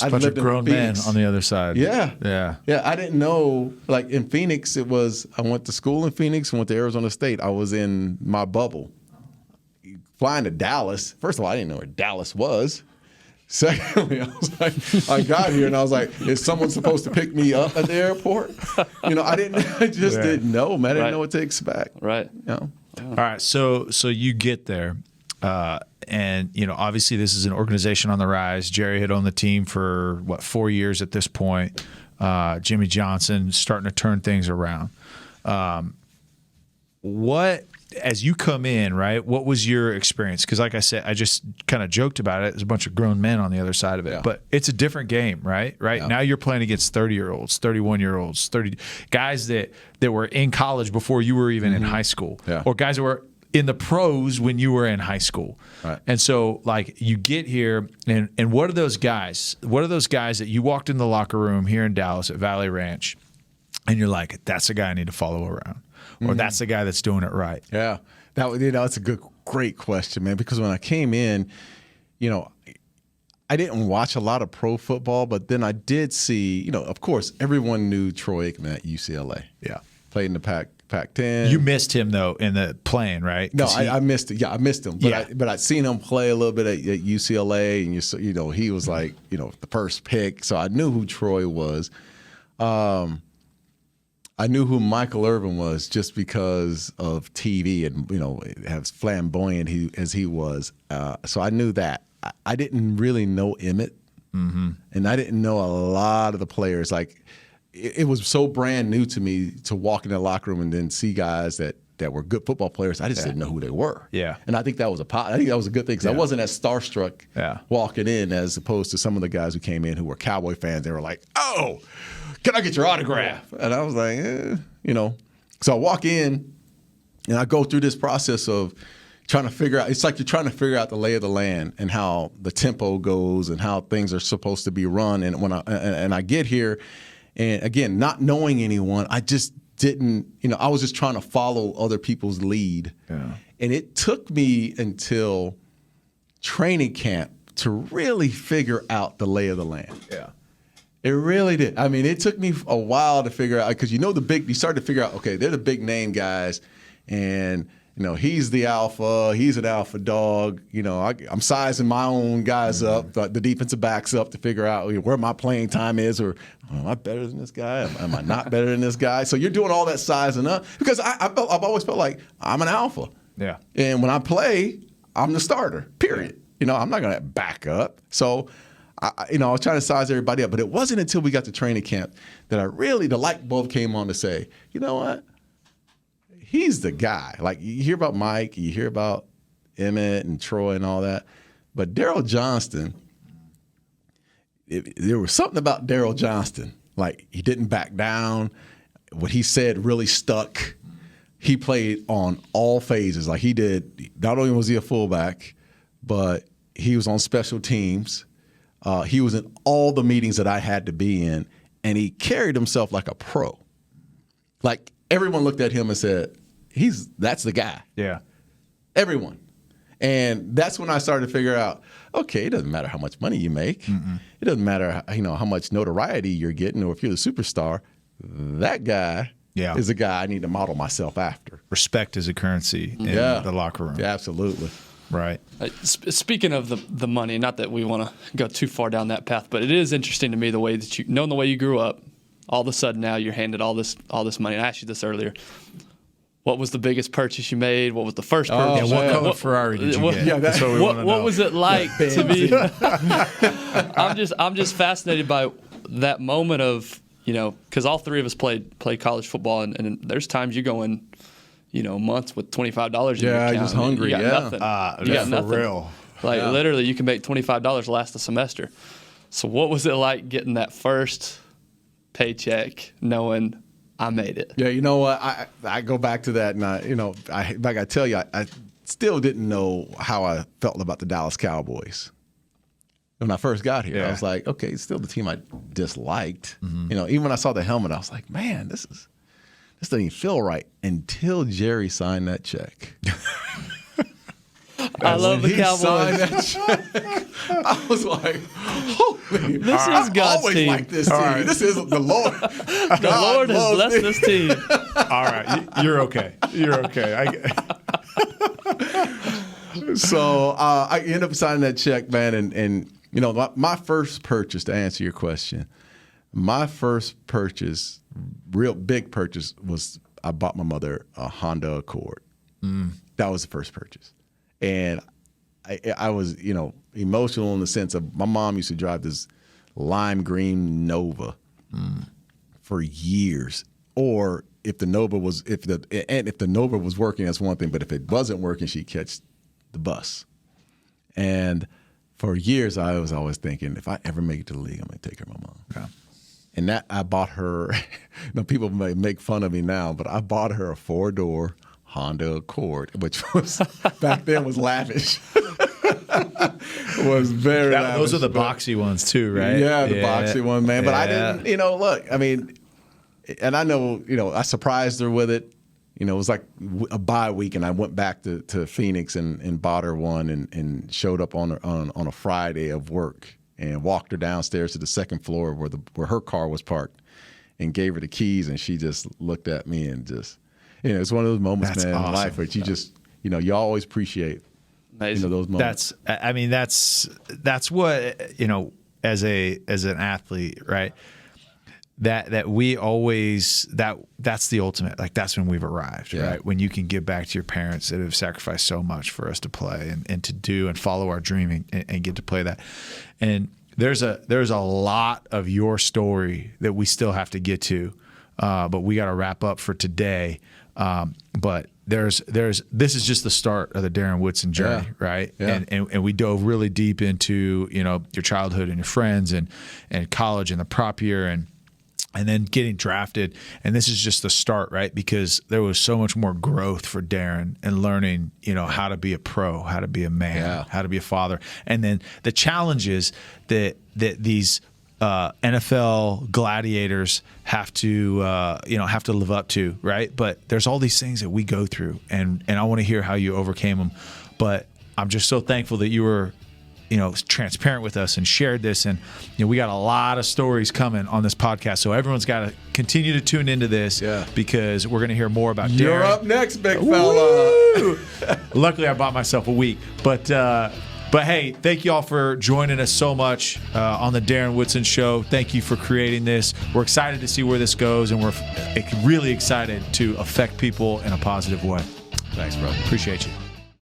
A bunch of grown men on the other side. Yeah. I didn't know. Like in Phoenix, I went to school in Phoenix, went to Arizona State. I was in my bubble. flying to Dallas. First of all, I didn't know where Dallas was. Secondly, I was like, I got here and I was like, is someone supposed to pick me up at the airport? I just didn't know, man. I didn't know what to expect. Right. All right. So you get there. And, obviously this is an organization on the rise. Jerry had owned the team for, 4 years at this point. Jimmy Johnson starting to turn things around. As you come in, right, what was your experience? Because like I said, I just kind of joked about it. There's a bunch of grown men on the other side of it. Yeah. But it's a different game, right? Yeah. Now you're playing against 30-year-olds, 31-year-olds, 30 guys that were in college before you were even in high school. Yeah. Or guys that were in the pros when you were in high school. Right. And so, you get here, and what are those guys? What are those guys that you walked in the locker room here in Dallas at Valley Ranch, and you're like, that's the guy I need to follow around, or that's the guy that's doing it right? Yeah. That's a great question, man, because when I came in, I didn't watch a lot of pro football, but then I did see, of course, everyone knew Troy Aikman at UCLA. Yeah. Played in the Pac-10. You missed him, though, in the playing, right? No, I missed it. Yeah, I missed him. But I'd seen him play a little bit at UCLA, and he was like, the first pick. So I knew who Troy was. I knew who Michael Irvin was just because of TV and, as flamboyant as he was. So I knew that. I didn't really know Emmett, and I didn't know a lot of the players. It was so brand new to me to walk in the locker room and then see guys that were good football players. I just didn't know who they were. Yeah. And I think that was a good thing because I wasn't as starstruck walking in as opposed to some of the guys who came in who were Cowboy fans. They were like, "Oh, can I get your autograph?" And I was like, So I walk in and I go through this process of trying to figure out. It's like you're trying to figure out the lay of the land and how the tempo goes and how things are supposed to be run. And when I get here. And again, not knowing anyone, I just didn't, I was just trying to follow other people's lead. Yeah. And it took me until training camp to really figure out the lay of the land. Yeah. It really did. I mean, it took me a while to figure out, because you start to figure out, okay, they're the big name guys, and he's the alpha. He's an alpha dog. I'm sizing my own guys up, the defensive backs up, to figure out where my playing time is, or am I better than this guy? Am I not better than this guy? So you're doing all that sizing up because I've always felt like I'm an alpha. Yeah. And when I play, I'm the starter. Period. I'm not going to back up. So I was trying to size everybody up, but it wasn't until we got to training camp that the light bulb came on to say, you know what? He's the guy. You hear about Mike, you hear about Emmett and Troy and all that, but Daryl Johnston, there was something about Daryl Johnston. He didn't back down. What he said really stuck. He played on all phases. He did. Not only was he a fullback, but he was on special teams. He was in all the meetings that I had to be in, and he carried himself like a pro. Everyone looked at him and said, that's the guy. Yeah. Everyone. And that's when I started to figure out, okay, it doesn't matter how much money you make. Mm-mm. It doesn't matter, how much notoriety you're getting, or if you're the superstar. That guy is the guy I need to model myself after. Respect is a currency in the locker room. Yeah, absolutely. Right. Speaking of the money, not that we want to go too far down that path, but it is interesting to me the way that knowing the way you grew up, all of a sudden now you're handed all this money. And I asked you this earlier. What was the biggest purchase you made? What was the first purchase? What color Ferrari did you get? Yeah, that's what we want to know. What was it like to be? I'm just fascinated by that moment of because all three of us played college football, and there's times you go in, months with $25 in your account. Yeah, just hungry. You got nothing. You got nothing. For real. Literally, you can make $25 last a semester. So what was it like getting that first paycheck, knowing I made it? Yeah, you know what? I go back to that, and I tell you, I still didn't know how I felt about the Dallas Cowboys when I first got here. I was like, okay, it's still the team I disliked. Mm-hmm. Even when I saw the helmet, I was like, man, this doesn't even feel right, until Jerry signed that check. I love the Cowboys. Signed that check, I was like, holy, this is God's always team. like this team. Right. This is the Lord. The Lord has blessed this team. All right, you're okay. You're okay. So I ended up signing that check, man. And you know, my first purchase, to answer your question, my first purchase, real big purchase, was I bought my mother a Honda Accord. That was the first purchase. And I was, you know, emotional in the sense of my mom used to drive this lime green Nova for years. Or if the Nova was working, that's one thing. But if it wasn't working, she'd catch the bus. And for years, I was always thinking, if I ever make it to the league, I'm going to take her to my mom. Yeah. And that I bought her. You know, people may make fun of me now, but I bought her a 4-door Honda Accord, which was back then was lavish. Was very lavish. Those are the boxy ones too, right? Yeah, the boxy one, man. But I didn't, you know, look, I mean, and I know, you know, I surprised her with it. You know, it was like a bye week, and I went back to Phoenix and bought her one and showed up on a Friday of work and walked her downstairs to the second floor where her car was parked and gave her the keys, and she just looked at me and just, you know, it's one of those moments, man, in life where you just, you know, you always appreciate, you know, those moments. That's what, you know, as an athlete, right? That we always that's the ultimate, like that's when we've arrived, right? When you can give back to your parents that have sacrificed so much for us to play and to do and follow our dream and get to play that. And there's a lot of your story that we still have to get to, but we got to wrap up for today. But this is just the start of the Darren Woodson journey, right? Yeah. And we dove really deep into, you know, your childhood and your friends and college and the prop year and then getting drafted. And this is just the start, right? Because there was so much more growth for Darren and learning, you know, how to be a pro, how to be a man, how to be a father. And then the challenges that these NFL gladiators have to live up to, right? But there's all these things that we go through, and I want to hear how you overcame them. But I'm just so thankful that you were, you know, transparent with us and shared this. And, you know, we got a lot of stories coming on this podcast. So everyone's got to continue to tune into this because we're going to hear more about Darren. You're up next, big fella. Luckily, I bought myself a week. But hey, thank you all for joining us so much on the Darren Woodson Show. Thank you for creating this. We're excited to see where this goes, and we're really excited to affect people in a positive way. Thanks, bro. Appreciate you.